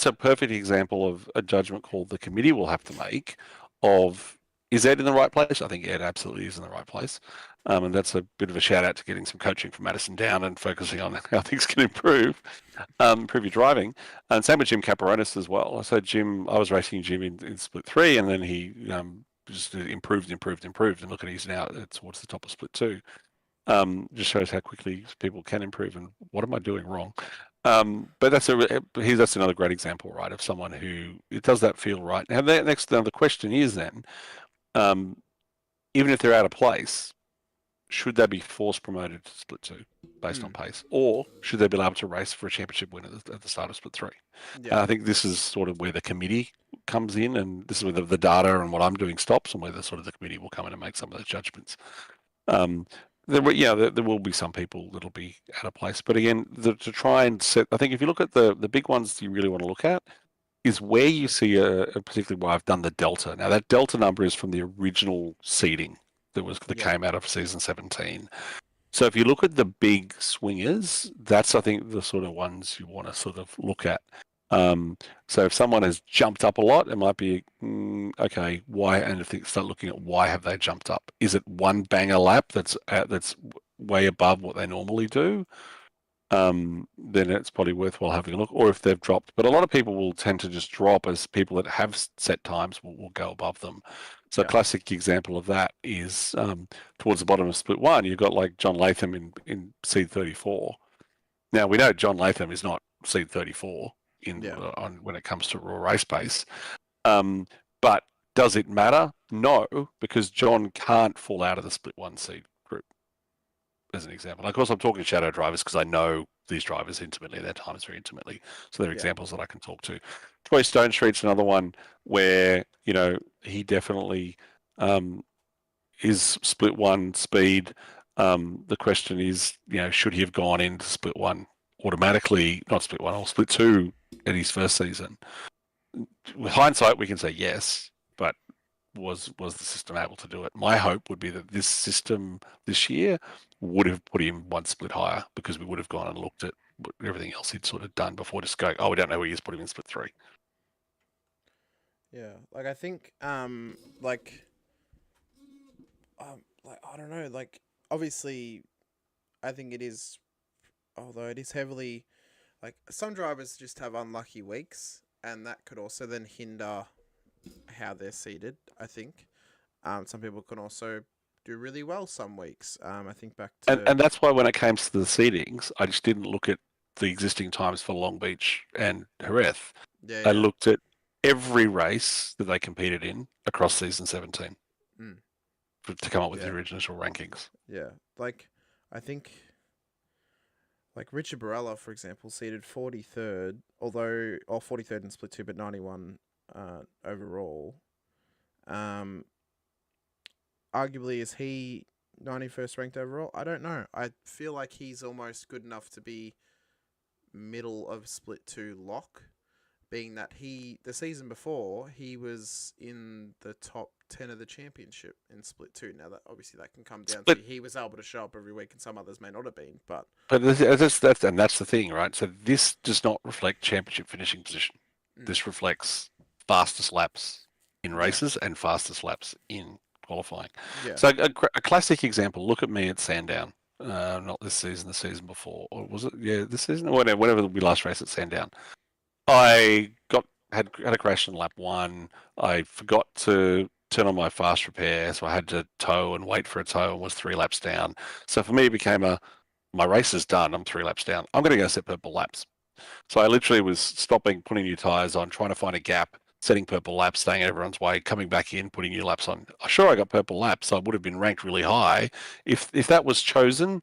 a perfect example of a judgment call the committee will have to make of, is Ed in the right place? I think Ed absolutely is in the right place. And that's a bit of a shout out to getting some coaching from Madison down and focusing on how things can improve your driving. And same with Jim Caperonis as well. So I was racing Jim in split 3 and then he just improved. And look at he's now towards the top of split 2. Just shows how quickly people can improve and what am I doing wrong? But that's another great example, right, of someone who it does that feel right. Now, the question is then, even if they're out of place, should they be force promoted to split 2 based on pace, or should they be able to race for a championship win at the start of split 3? Yeah. And I think this is sort of where the committee comes in, and this is where the data and what I'm doing stops, and where the committee will come in and make some of those judgments. There will be some people that'll be out of place, but again, to try and set, I think if you look at the big ones you really want to look at is where you see particularly why I've done the delta. Now that delta number is from the original seeding that came out of season 17. So if you look at the big swingers, that's I think the sort of ones you want to sort of look at. So if someone has jumped up a lot, it might be okay. Why? And if you start looking at why have they jumped up? Is it one banger lap that's way above what they normally do? Then it's probably worthwhile having a look. Or if they've dropped, but a lot of people will tend to just drop as people that have set times will go above them. So a classic example of that is towards the bottom of split 1, you've got like John Latham in seed 34. Now we know John Latham is not seed 34 when it comes to raw race pace. But does it matter? No, because John can't fall out of the split 1 seed group, as an example. Of course, I'm talking shadow drivers because I know these drivers intimately, their times very intimately. So they're examples that I can talk to. Troy Stone Street's another one where, he definitely is split 1 speed. The question is, should he have gone into split 1 automatically, not split 1 or split 2 in his first season? With hindsight, we can say yes, but was the system able to do it? My hope would be that this system this year would have put him 1 split higher because we would have gone and looked at everything else he'd sort of done before just going, we don't know where he is, put him in split 3. Yeah, I think, I don't know, obviously, I think it is, although it is heavily, some drivers just have unlucky weeks, and that could also then hinder how they're seated, I think. Some people can also do really well some weeks. I think back to... And that's why when it came to the seedings, I just didn't look at the existing times for Long Beach and Jerez. I looked at every race that they competed in across season 17 to come up with the original rankings. Yeah, I think, Richard Barella, for example, seeded 43rd, or 43rd in split 2, but 91 overall. Arguably, is he 91st ranked overall? I don't know. I feel like he's almost good enough to be middle of split 2 lock, being that the season before, he was in the top 10 of the championship in split 2. Now, obviously that can come down to he was able to show up every week and some others may not have been, but that's the thing, right? So this does not reflect championship finishing position. This reflects fastest laps in races and fastest laps in qualifying. Yeah. So a classic example, look at me at Sandown. Not this season, the season before. Or was it? Yeah, this season? Whenever we last raced at Sandown. I had a crash in lap 1. I forgot to turn on my fast repair, so I had to tow and wait for a tow and was 3 laps down. So for me, it became my race is done. I'm 3 laps down. I'm going to go set purple laps. So I literally was stopping, putting new tires on, trying to find a gap, setting purple laps, staying everyone's way, coming back in, putting new laps on. Sure, I got purple laps, so I would have been ranked really high. If that was chosen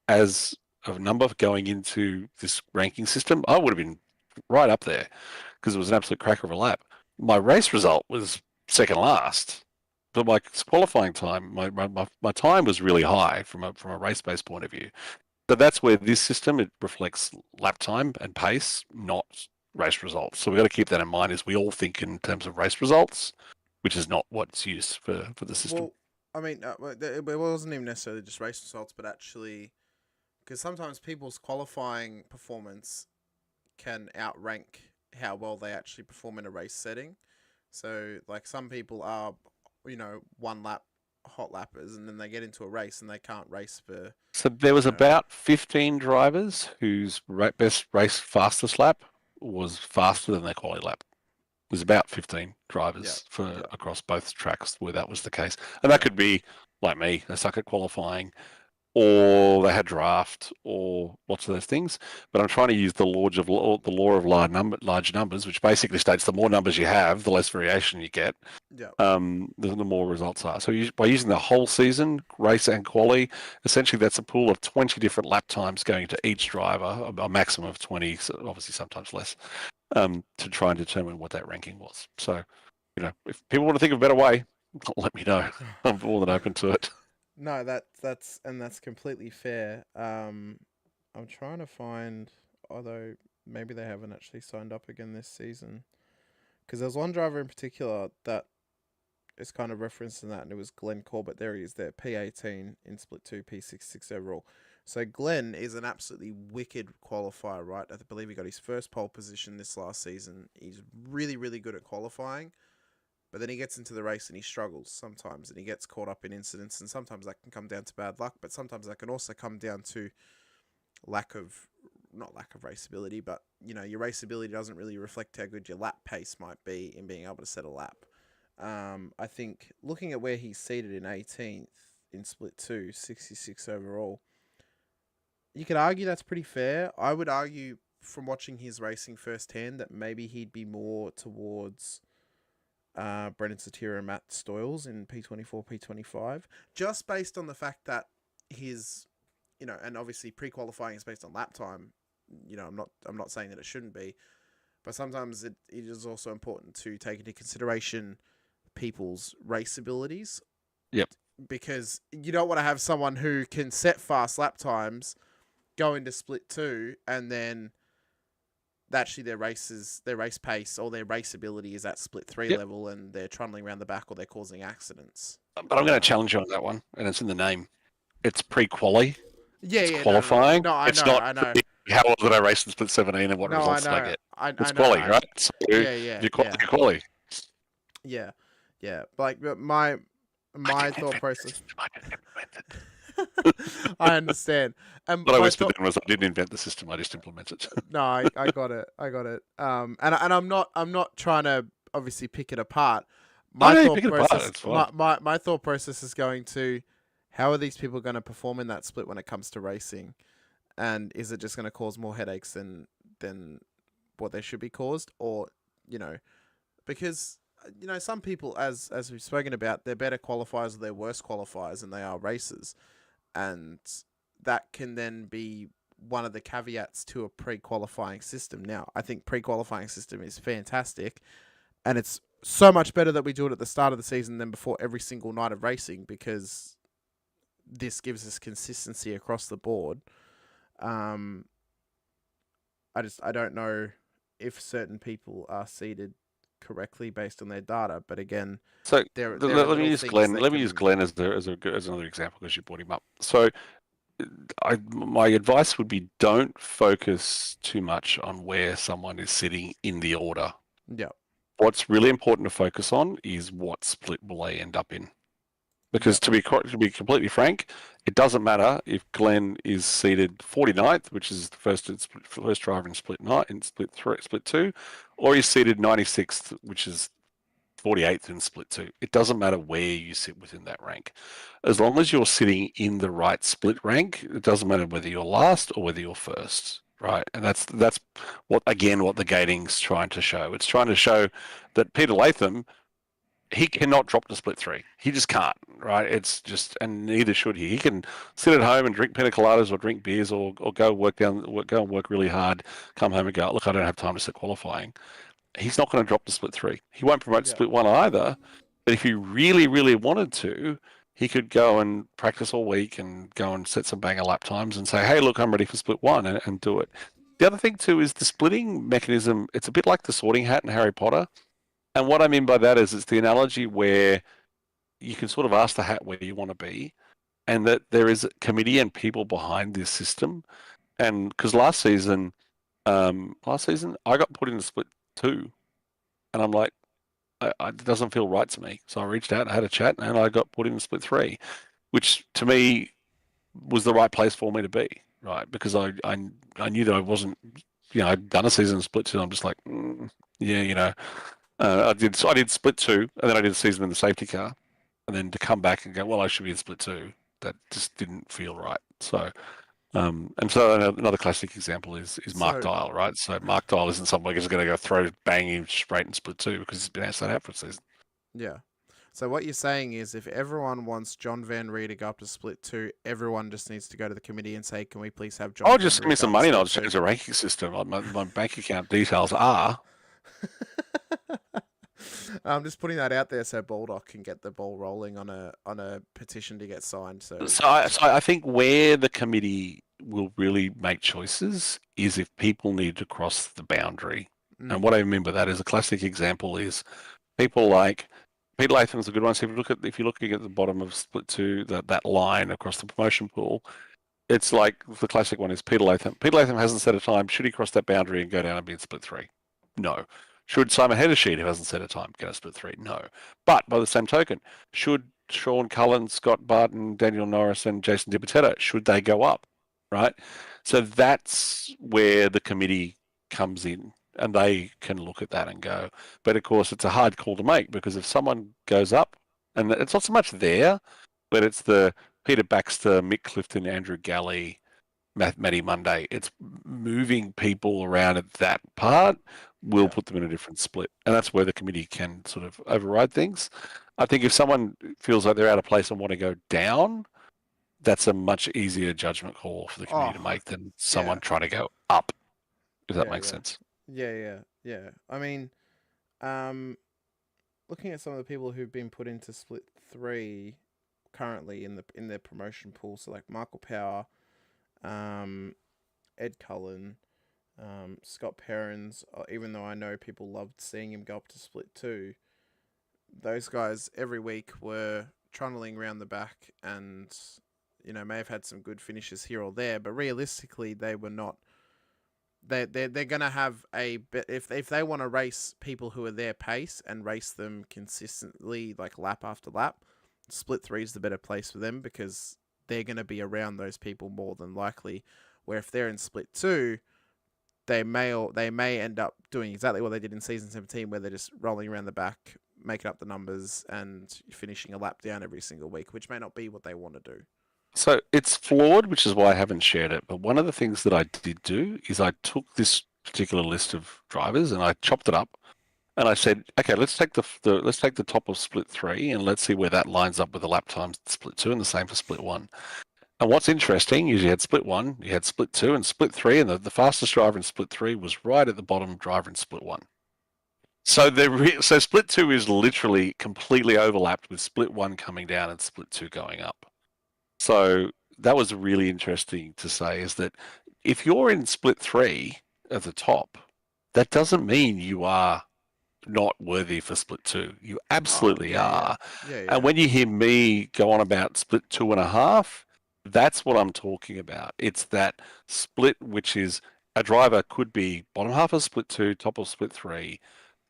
as of number going into this ranking system, I would have been right up there because it was an absolute cracker of a lap. My race result was second last, but my qualifying time, my time was really high from a race based point of view. So that's where this system, it reflects lap time and pace, not race results. So we've got to keep that in mind as we all think in terms of race results, which is not what's used for the system. Well, I mean, it wasn't even necessarily just race results, but actually, because sometimes people's qualifying performance can outrank how well they actually perform in a race setting. So, like, some people are, one lap hot lappers, and then they get into a race and they can't race for. So there was You know, about 15 drivers whose best race fastest lap was faster than their quality lap. There's about 15 yeah, drivers for yeah, across both tracks where that was the case. And that yeah. could be like me, they suck at qualifying, or they had draft, or lots of those things. But I'm trying to use the law of large numbers, which basically states the more numbers you have, the less variation you get. Yeah. The more results are. So by using the whole season, race and quali, essentially that's a pool of 20 different lap times going to each driver, a maximum of 20, so obviously sometimes less, to try and determine what that ranking was. So, if people want to think of a better way, let me know. I'm more than open to it. No, that's completely fair. I'm trying to find, although maybe they haven't actually signed up again this season, because there's one driver in particular that is kind of referenced in that, and it was Glenn Corbett. There he is, there, P18 in Split 2, P66 overall. So Glenn is an absolutely wicked qualifier, right? I believe he got his first pole position this last season. He's really, really good at qualifying, but then he gets into the race and he struggles sometimes, and he gets caught up in incidents, and sometimes that can come down to bad luck, but sometimes that can also come down to not lack of raceability, but your raceability doesn't really reflect how good your lap pace might be in being able to set a lap. I think looking at where he's seated in 18th in Split 2, 66 overall, you could argue that's pretty fair. I would argue from watching his racing firsthand that maybe he'd be more towards Brendan Satira and Matt Stoyles in P24, P25, just based on the fact that his, and obviously pre-qualifying is based on lap time. I'm not saying that it shouldn't be, but sometimes it is also important to take into consideration people's race abilities. Yep. Because you don't want to have someone who can set fast lap times go into Split 2 and then actually their race pace or their race ability is at Split 3 Yep. level, and they're trundling around the back or they're causing accidents. But I'm going to challenge you on that one, and it's in the name. It's pre-quali. It's Yeah, qualifying. no, I It's know, not I know. how well did I race in split 17 and what No, I results did I know. get. I It's know. quali, right? So Yeah, if you quali, yeah. you quali. Yeah, yeah. Like my thought process. I didn't invent it. I understand. What I My whispered thought. then was I didn't invent the system. I just implemented it. No, I got it. I got it. And I'm not trying to obviously pick it apart. Oh, My no, you thought pick it apart. process. It's fine. My thought process is going to, how are these people going to perform in that split when it comes to racing, and is it just going to cause more headaches than what they should be caused, or because some people, as we've spoken about, they're better qualifiers or they're worse qualifiers than they are racers, and that can then be one of the caveats to a pre-qualifying system. Now, I think pre-qualifying system is fantastic, and it's so much better that we do it at the start of the season than before every single night of racing, because this gives us consistency across the board. I don't know if certain people are seeded correctly based on their data, but again, So there are let me little use things Glenn. that Let me use can. Glenn as another example because you brought him up. So my advice would be don't focus too much on where someone is sitting in the order. Yeah. What's really important to focus on is what split will they end up in. Because Yeah. to be completely frank, it doesn't matter if Glenn is seated 49th, which is the first driver in split night in split 2, or he's seated 96th, which is 48th in split 2. It doesn't matter where you sit within that rank. As long as you're sitting in the right split rank, it doesn't matter whether you're last or whether you're first, right? And that's what the gating's trying to show. It's trying to show that Peter Latham, he cannot drop to split 3. He just can't. right? It's just, and neither should he. He can sit at home and drink pina coladas or drink beers or go go and work really hard, come home and go, look, I don't have time to sit qualifying. He's not going to drop to split 3. He won't promote Yeah. split 1 either. But if he really, really wanted to, he could go and practice all week and go and set some banger lap times and say, hey, look, I'm ready for split 1 and do it. The other thing too is the splitting mechanism. It's a bit like the sorting hat in Harry Potter. And what I mean by that is it's the analogy where you can sort of ask the hat where you want to be, and that there is a committee and people behind this system. And because last season I got put in a split 2, and I'm like, it doesn't feel right to me. So I reached out, I had a chat, and I got put in a split 3, which to me was the right place for me to be, right? Because I knew that I wasn't, I'd done a season of split 2. And I'm just like, yeah, I did split 2, and then I did a season in the safety car, and then to come back and go, well, I should be in split 2. That just didn't feel right. So. And so another classic example is Mark So Dial, right? So Mark Dial isn't someone who's going to go throw bang him straight in split 2 because he's been asked that out for a season. yeah. So what you're saying is, if everyone wants John Van Ree to go up to split 2, everyone just needs to go to the committee and say, "Can we please have John Oh, Van just give Ree me go some up to money and I'll split 2?" change the ranking system. My bank account details are. I'm just putting that out there so Baldock can get the ball rolling on a petition to get signed. So So I think where the committee will really make choices is if people need to cross the boundary. And mm, what I mean by that is a classic example is people like Pete Latham's a good one. So if you're looking at the bottom of split 2, that line across the promotion pool, it's like the classic one is Peter Latham. Peter Latham hasn't set a time. Should he cross that boundary and go down and be in split 3? No. Should Simon Heddersheet, who hasn't set a time, get a split 3? No. But by the same token, should Sean Cullen, Scott Barton, Daniel Norris, and Jason DiPotetto, should they go up? Right? So that's where the committee comes in, and they can look at that and go. But of course, it's a hard call to make because if someone goes up, and it's not so much there, but it's the Peter Baxter, Mick Clifton, Andrew Galley, Matty Monday. It's moving people around at that part will yeah. put them in a different split. And that's where the committee can sort of override things. I think if someone feels like they're out of place and want to go down, that's a much easier judgment call for the committee to Oh, make than someone yeah. trying to go up, if that Yeah, makes yeah. sense. Yeah. I mean, um, looking at some of the people who've been put into split 3 currently in their promotion pool, so like Michael Power, um, Ed Cullen, Scott Perrins. Even though I know people loved seeing him go up to split 2, those guys every week were trundling around the back, and may have had some good finishes here or there, but realistically they were not. They're gonna have a bit if they want to race people who are their pace and race them consistently, like lap after lap. Split 3 is the better place for them because they're gonna be around those people more than likely. Where if they're in split 2, they may end up doing exactly what they did in season 17, where they're just rolling around the back, making up the numbers, and finishing a lap down every single week, which may not be what they want to do. So it's flawed, which is why I haven't shared it. But one of the things that I did do is I took this particular list of drivers and I chopped it up. And I said, okay, let's take let's take the top of split 3 and let's see where that lines up with the lap times split 2, and the same for split 1. And what's interesting is you had split 1, you had split 2, and split 3, and the fastest driver in split 3 was right at the bottom driver in split 1. So so split 2 is literally completely overlapped with split 1 coming down and split 2 going up. So that was really interesting to say, is that if you're in split 3 at the top, that doesn't mean you are not worthy for split 2. You Oh absolutely yeah. are. Yeah, And yeah. when you hear me go on about split 2.5, that's what I'm talking about. It's that split, which is a driver could be bottom half of split 2, top of split 3.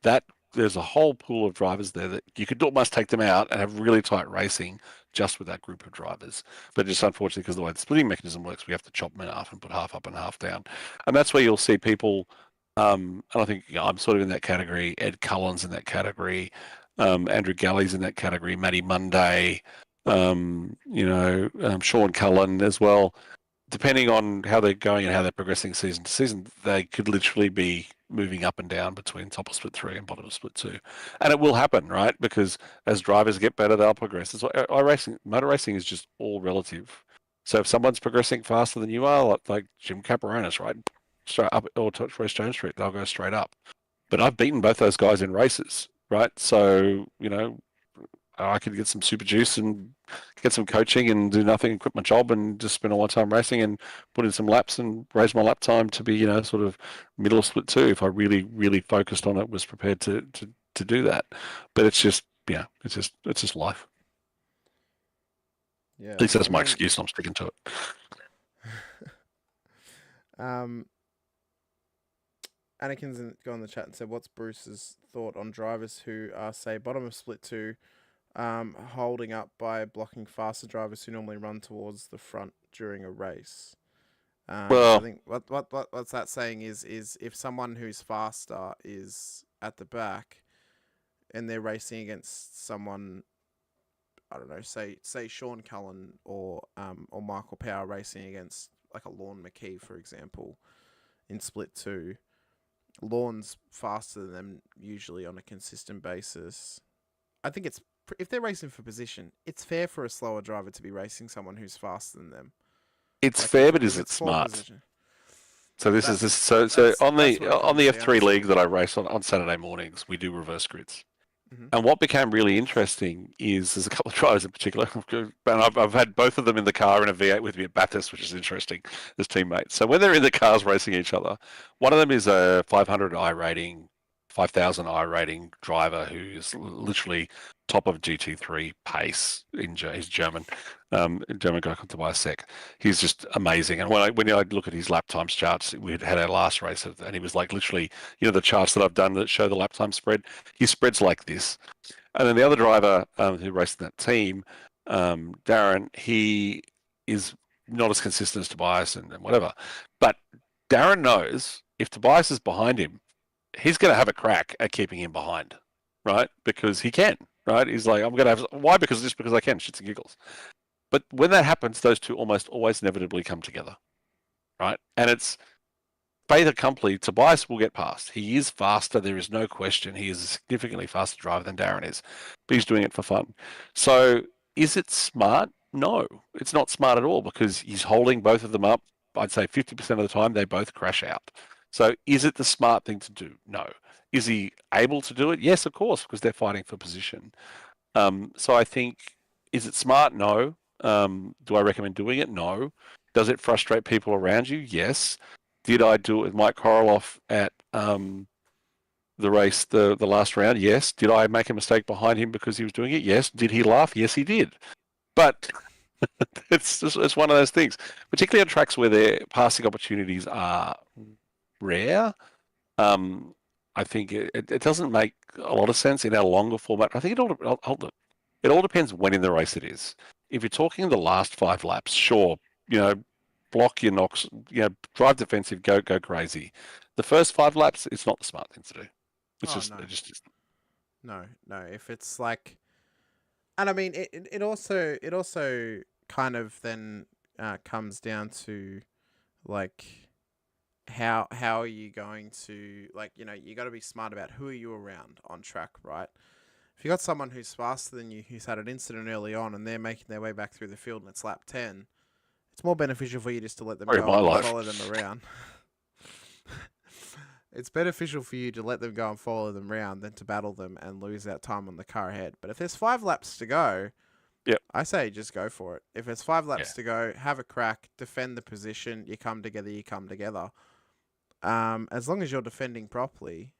That there's a whole pool of drivers there that you could almost take them out and have really tight racing just with that group of drivers. But just unfortunately, because of the way the splitting mechanism works, we have to chop them in half and put half up and half down. And that's where you'll see people and I think I'm sort of in that category. Ed Cullen's in that category. Andrew Galley's in that category. Matty Monday. Sean Cullen as well. Depending on how they're going and how they're progressing season to season, they could literally be moving up and down between top of split 3 and bottom of split 2. And it will happen, right? Because as drivers get better, they'll progress. It's motor racing is just all relative. So if someone's progressing faster than you are, like Jim Caparonis, right? Straight up, or Royce Jones Street, they'll go straight up. But I've beaten both those guys in races, right? So, I could get some super juice and get some coaching and do nothing and quit my job and just spend all my time racing and put in some laps and raise my lap time to be, sort of middle of split 2 if I really, really focused on it, was prepared to do that. But it's just, it's just life. Yeah. At least that's my excuse and I'm sticking to it. Anakin's go in the chat and said, what's Bruce's thought on drivers who are, say, bottom of split 2, holding up by blocking faster drivers who normally run towards the front during a race? Well, I think what's that saying is if someone who's faster is at the back and they're racing against someone, I don't know, say Sean Cullen or Michael Power racing against like a Lorne McKee, for example, in split 2. Lorne's faster than them usually on a consistent basis. I think it's, if they're racing for position, it's fair for a slower driver to be racing someone who's faster than them. It's fair, but is it smart? Position. So this is so on the F3 league that I race on Saturday mornings, we do reverse grids. Mm-hmm. And what became really interesting is there's a couple of drivers in particular, and I've had both of them in the car in a V8 with me at Bathurst, which is interesting, as teammates. So when they're in the cars racing each other, one of them is a 500 I rating, 5,000 I rating driver who's literally top of GT3 pace. He's German, German guy called Tobias Sek. He's just amazing. And when I look at his lap times charts, we had our last race, and he was like literally, the charts that I've done that show the lap time spread. He spreads like this. And then the other driver who raced in that team, Darren, he is not as consistent as Tobias and whatever. But Darren knows if Tobias is behind him, he's going to have a crack at keeping him behind, right? Because he can, right? He's like, I'm going to have, why? Because I can, shits and giggles. But when that happens, those two almost always inevitably come together, right? And it's fait accompli. Tobias will get past. He is faster. There is no question. He is a significantly faster driver than Darren is, but he's doing it for fun. So is it smart? No, it's not smart at all, because he's holding both of them up. I'd say 50% of the time they both crash out. So is it the smart thing to do? No. Is he able to do it? Yes, of course, because they're fighting for position. So I think, is it smart? No. Do I recommend doing it? No. Does it frustrate people around you? Yes. Did I do it with Mike Koroloff at the race, the last round? Yes. Did I make a mistake behind him because he was doing it? Yes. Did he laugh? Yes, he did. But it's one of those things, particularly on tracks where their passing opportunities are rare. I think it doesn't make a lot of sense in our longer format. I think it all depends when in the race it is. If you're talking the last 5 laps, sure, block your knocks, drive defensive, go crazy. The first 5 laps, it's not the smart thing to do. It just isn't. No. If it's like, and I mean, it also kind of then comes down to like, how are you going to, like, you got to be smart about who are you around on track, right? If you got someone who's faster than you, who's had an incident early on, and they're making their way back through the field and it's lap 10, it's more beneficial for you just to let them go and follow them around. It's beneficial for you to let them go and follow them around than to battle them and lose that time on the car ahead. But if there's 5 laps to go, yep, I say just go for it. If there's 5 laps to go, have a crack, defend the position, you come together, as long as you're defending properly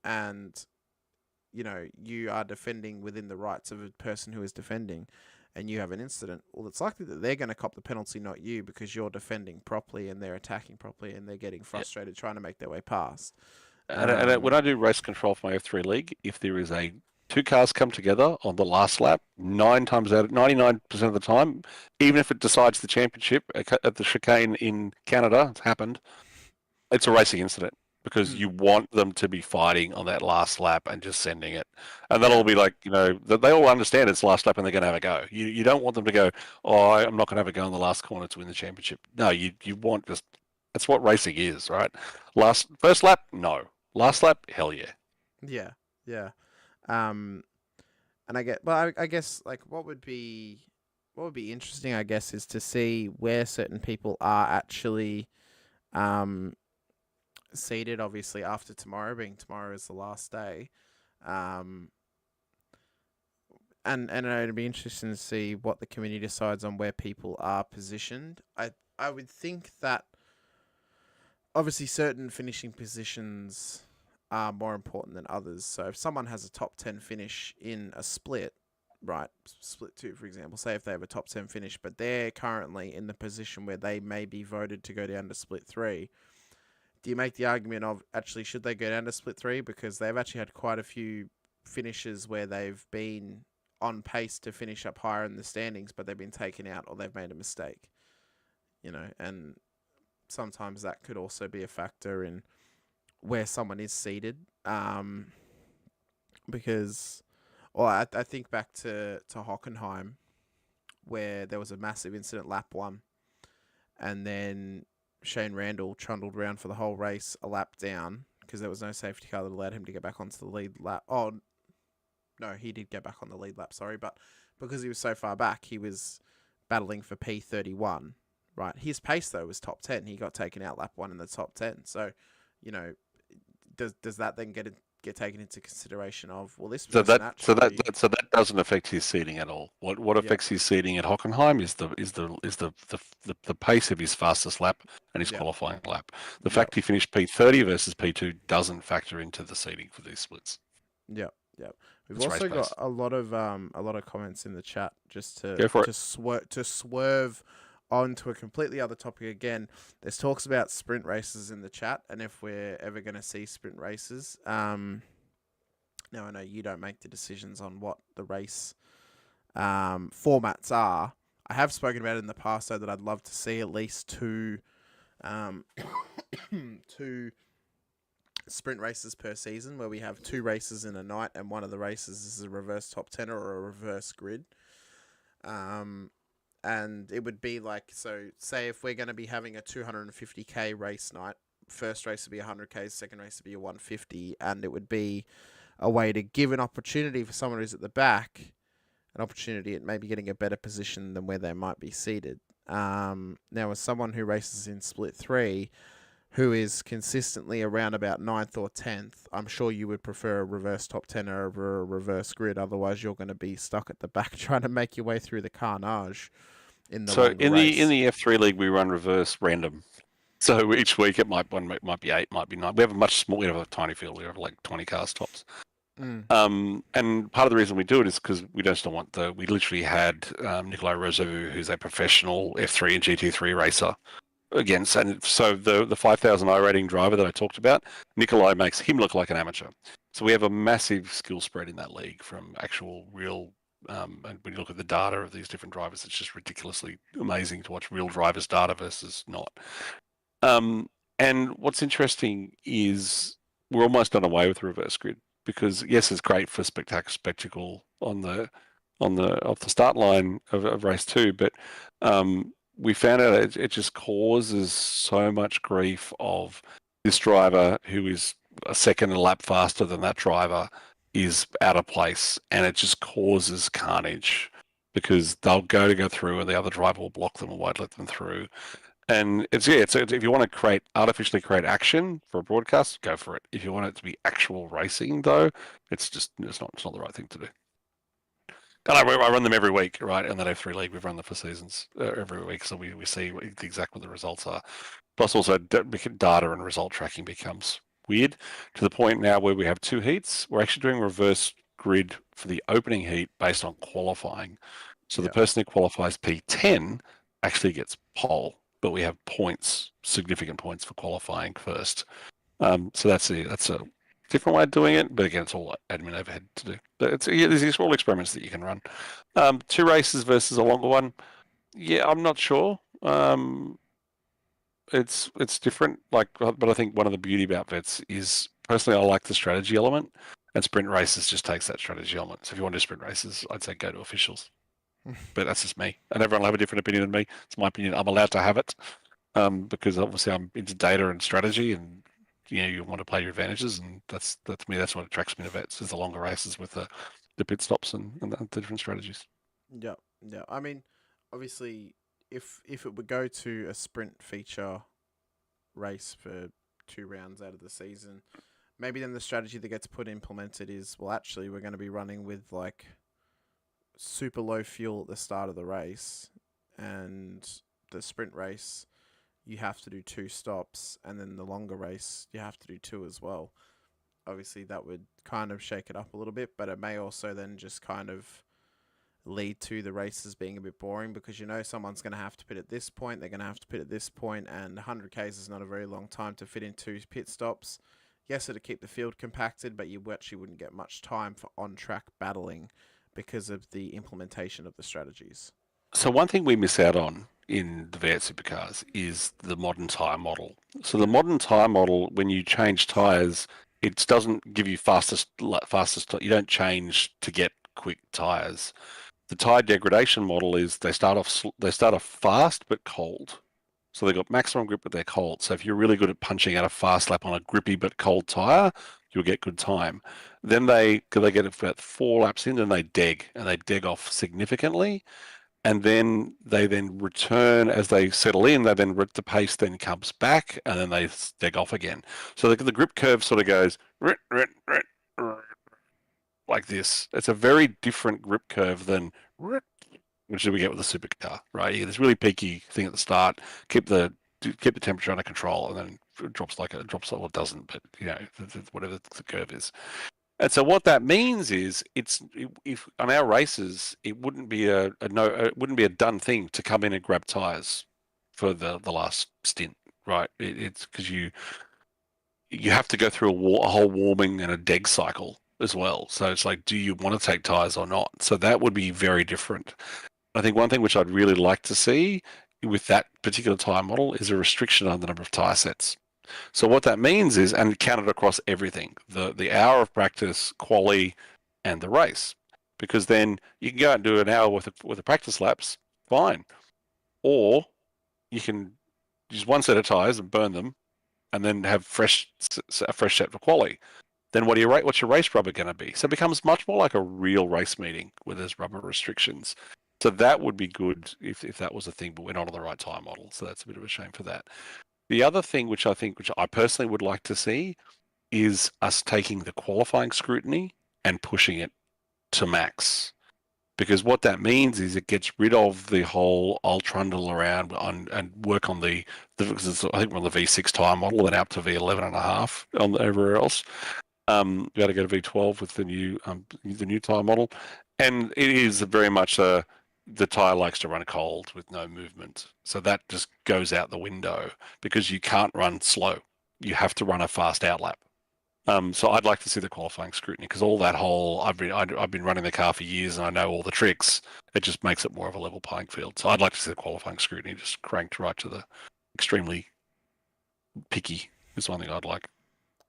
and, you are defending within the rights of a person who is defending, and you have an incident, well, it's likely that they're going to cop the penalty, not you, because you're defending properly and they're attacking properly and they're getting frustrated trying to make their way past. And when I do race control for my F3 league, if there is 2 cars come together on the last lap, 99% of the time, even if it decides the championship at the chicane in Canada, it's happened, it's a racing incident, because you want them to be fighting on that last lap and just sending it. And they'll all be like, they all understand it's last lap and they're going to have a go. You don't want them to go, oh, I'm not going to have a go in the last corner to win the championship. No, you want just, that's what racing is, right? First lap, no. Last lap, hell yeah. Yeah, yeah. Um, and I guess like what would be interesting, I guess, is to see where certain people are actually um seated. Obviously, after tomorrow, being tomorrow is the last day. Um, and it'd be interesting to see what the committee decides on where people are positioned. I would think that obviously certain finishing positions are more important than others. So if someone has a top 10 finish in a split, right, split two, for example, say if they have a top 10 finish, but they're currently in the position where they may be voted to go down to split three, do you make the argument of actually should they go down to split three? Because they've actually had quite a few finishes where they've been on pace to finish up higher in the standings, but they've been taken out or they've made a mistake, and sometimes that could also be a factor in where someone is seated. Because, well, I think back to Hockenheim, where there was a massive incident lap one, and then Shane Randall trundled around for the whole race a lap down because there was no safety car that allowed him to get back onto the lead lap. Oh, no, he did get back on the lead lap, sorry, but because he was so far back, he was battling for P31. Right, his pace though was top 10. He got taken out lap one in the top 10. So, you know, does that then get taken into consideration of, well, this So person actually, that doesn't affect his seating at all. What yeah, affects his seating at Hockenheim is the pace of his fastest lap and his yeah, qualifying lap. The yeah, fact he finished P30 versus P2 doesn't factor into the seating for these splits. yeah, yeah. We've It's race also got based. a lot of comments in the chat just Go for it. to swerve onto a completely other topic again. There's talks about sprint races in the chat, and if we're ever going to see sprint races. Now I know you don't make the decisions on what the race formats are. I have spoken about it in the past, though, that I'd love to see at least um, two sprint races per season, where we have two races in a night, and one of the races is a reverse top 10 or a reverse grid. And it would be like, so say if we're going to be having a 250k race night, first race would be 100k, second race would be a 150, and it would be a way to give an opportunity for someone who's at the back, an opportunity at maybe getting a better position than where they might be seated. Now, as someone who races in split three, who is consistently around about 9th or 10th, I'm sure you would prefer a reverse top 10 over a reverse grid. Otherwise, you're going to be stuck at the back trying to make your way through the carnage in the So longer in race. the F3 league, we run reverse random. So each week it might be 8, might be 9. We have a much small. We have a tiny field. We have like 20 cars tops. And part of the reason we do it is because we just don't want we literally had Nikolai Rozovu, who's a professional F3 and GT3 racer, against, and so the 5,000 I rating driver that I talked about, Nikolai makes him look like an amateur. So we have a massive skill spread in that league from actual real, and when you look at the data of these different drivers, it's just ridiculously amazing to watch real drivers' data versus not. And what's interesting is we're almost done away with reverse grid because yes, it's great for spectacle on the off the start line of race 2, but we found out it just causes so much grief of this driver who is a second a lap faster than that driver is out of place, and it just causes carnage because they'll go through and the other driver will block them or won't let them through. And it's if you want to artificially create action for a broadcast, go for it. If you want it to be actual racing, though, it's not the right thing to do. And I run them every week, right? And that F3 league, we've run them for seasons every week, so we see exactly what the results are. Plus, also data and result tracking becomes weird to the point now where we have 2 heats. We're actually doing reverse grid for the opening heat based on qualifying. So the person who qualifies P10 actually gets pole, but we have points, significant points for qualifying first. So that's a different way of doing it, but again, it's all admin overhead to do. But there's these small experiments that you can run. 2 races versus a longer one. Yeah, I'm not sure. It's different. But I think one of the beauty about vets is personally I like the strategy element, and sprint races just takes that strategy element. So if you want to do sprint races, I'd say go to officials. But that's just me, and everyone will have a different opinion than me. It's my opinion. I'm allowed to have it because obviously I'm into data and strategy and you want to play your advantages, and that's me. That's what attracts me to vets is the longer races with the pit stops and the different strategies. Yeah, yeah. I mean, obviously, if it would go to a sprint feature race for 2 rounds out of the season, maybe then the strategy that gets implemented is, well, actually, we're going to be running with like super low fuel at the start of the race, and the sprint race you have to do 2 stops, and then the longer race you have to do 2 as well. Obviously, that would kind of shake it up a little bit, but it may also then just kind of lead to the races being a bit boring, because someone's going to have to pit at this point, they're going to have to pit at this point, and 100 k's is not a very long time to fit in 2 pit stops. Yes, it'd keep the field compacted, but you actually wouldn't get much time for on-track battling because of the implementation of the strategies. So one thing we miss out on in the V8 supercars is the modern tyre model. So the modern tyre model, when you change tyres, it doesn't give you fastest. You don't change to get quick tyres. The tyre degradation model is they start off fast but cold. So they've got maximum grip, but they're cold. So if you're really good at punching out a fast lap on a grippy but cold tyre, you'll get good time. Then they get about 4 laps in, and they deg off significantly, and then they return as they settle in. The pace then comes back, and then they deg off again. So the grip curve sort of goes like this. It's a very different grip curve than which we get with the supercar, right? You get this really peaky thing at the start, keep the temperature under control, and then it drops well, it doesn't, but whatever the curve is. And so what that means is, if on our races, it wouldn't be it wouldn't be a done thing to come in and grab tires for the last stint, right? It's because you have to go through a whole warming and a deg cycle as well. So it's like, do you want to take tires or not? So that would be very different. I think one thing which I'd really like to see with that particular tire model is a restriction on the number of tire sets. So what that means is, and counted across everything, the hour of practice, quali, and the race, because then you can go out and do an hour worth of practice laps, fine, or you can use one set of tires and burn them, and then have a fresh set for quali. Then what's your race rubber going to be? So it becomes much more like a real race meeting where there's rubber restrictions. So that would be good if that was a thing, but we're not on the right tire model. So that's a bit of a shame for that. The other thing which I personally would like to see is us taking the qualifying scrutiny and pushing it to max. Because what that means is it gets rid of the whole I'll trundle around and work on I think we're on the V6 tyre model and out to V11 and a half on everywhere else. You got to go to V12 with the new tyre model, and it is very much the tyre likes to run cold with no movement, so that just goes out the window because you can't run slow. You have to run a fast outlap. So I'd like to see the qualifying scrutiny, because all that whole I've been running the car for years and I know all the tricks. It just makes it more of a level playing field. So I'd like to see the qualifying scrutiny just cranked right to the extremely picky is one thing I'd like.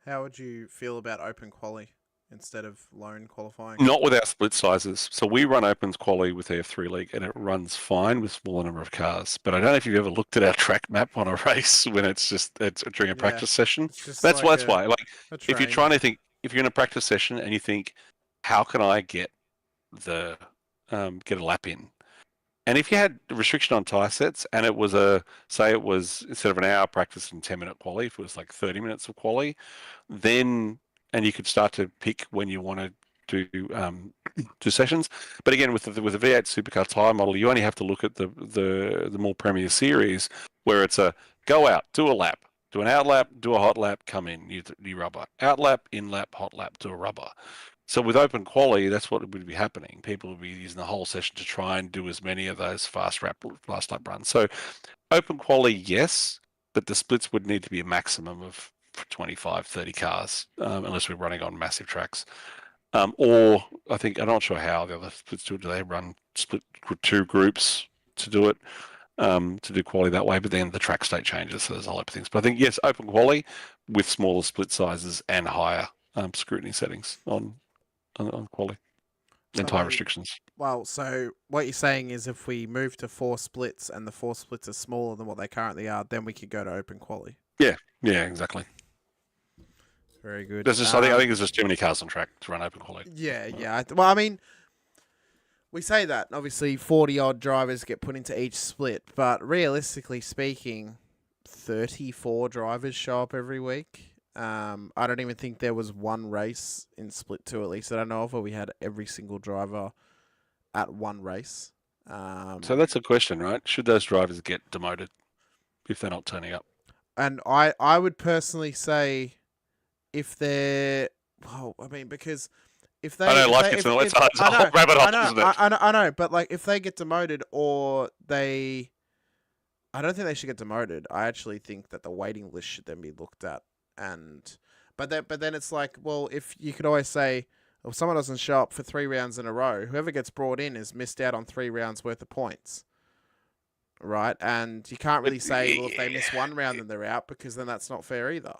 How would you feel about open quali instead of lone qualifying? Not with our split sizes. So we run opens quali with our 3 league, and it runs fine with smaller number of cars. But I don't know if you've ever looked at our track map on a race when it's during a Yeah, practice session. it's just That's like why. Like, a if you're train. trying to think, if you're in a practice session and you think, how can I get get a lap in? And if you had a restriction on tyre sets, and it was say it was, instead of an hour practice and 10-minute quali, if it was like 30 minutes of quali, then, and you could start to pick when you want to do sessions. But again, with the V8 supercar tyre model, you only have to look at the more premier series, where it's a go out, do a lap, do an out lap, do a hot lap, come in, new rubber, out lap, in lap, hot lap, do a rubber. So with open quali, that's what would be happening. People would be using the whole session to try and do as many of those fast lap runs. So open quali, yes, but the splits would need to be a maximum of 25, 30 cars, unless we're running on massive tracks. Or I'm not sure how the other splits do it. Do they run split 2 groups to do it, to do quali that way? But then the track state changes, so there's a lot of things. But I think, yes, open quali with smaller split sizes and higher scrutiny settings on quali and So tyre restrictions. so what you're saying is, if we move to 4 splits and the 4 splits are smaller than what they currently are, then we could go to open quali. Yeah, exactly. Very good. There's just, I think there's just too many cars on track to run open quality. Yeah. Well, I mean, we say that. Obviously, 40-odd drivers get put into each split. But realistically speaking, 34 drivers show up every week. I don't even think there was one race in Split 2, at least that I know of, where we had every single driver at one race. So that's a question, right? Should those drivers get demoted if they're not turning up? And I would personally say if they're... Well, I mean, because... If they, I know life gets it's a whole rabbit hole, isn't it? I know, but like if they get demoted or they... I don't think they should get demoted. I actually think that the waiting list should then be looked at. But then it's like, well, if you could always say, if someone doesn't show up for 3 rounds in a row, whoever gets brought in is missed out on 3 rounds worth of points, right? And you can't really say, well, if they miss 1 round, then they're out, because then that's not fair either.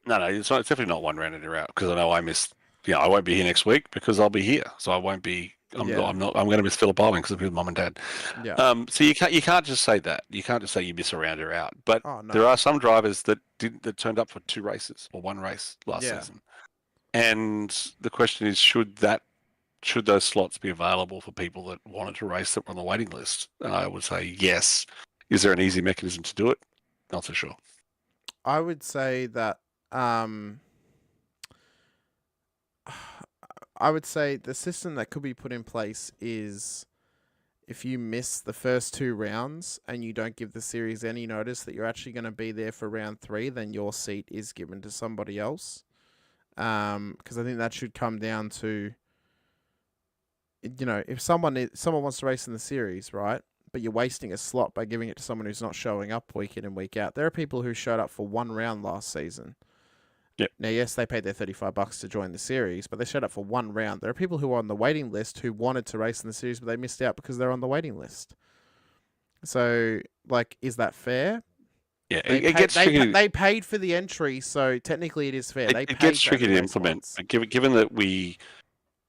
No, it's not. It's definitely not 1 round in you're out, because I know I missed. Yeah, I won't be here next week because I'll be here, so I won't be. I'm not. I'm going to miss Phillip Island because I'm with Mum and Dad. Yeah. So you can't just say that. You can't just say you miss a round, you're out. But Oh, no. there are some drivers that turned up for 2 races or 1 race last season, and the question is, should those slots be available for people that wanted to race that were on the waiting list? And I would say yes. Is there an easy mechanism to do it? Not so sure. I would say that I would say the system that could be put in place is if you miss the first 2 rounds and you don't give the series any notice that you're actually going to be there for round 3, then your seat is given to somebody else. Because I think that should come down to, if someone wants to race in the series, right? But you're wasting a slot by giving it to someone who's not showing up week in and week out. There are people who showed up for 1 round last season. Yep. Now, yes, they paid their $35 to join the series, but they showed up for 1 round. There are people who are on the waiting list who wanted to race in the series, but they missed out because they're on the waiting list. So, like, is that fair? Yeah, it gets tricky. They paid for the entry, so technically it is fair. It gets tricky to implement. Given that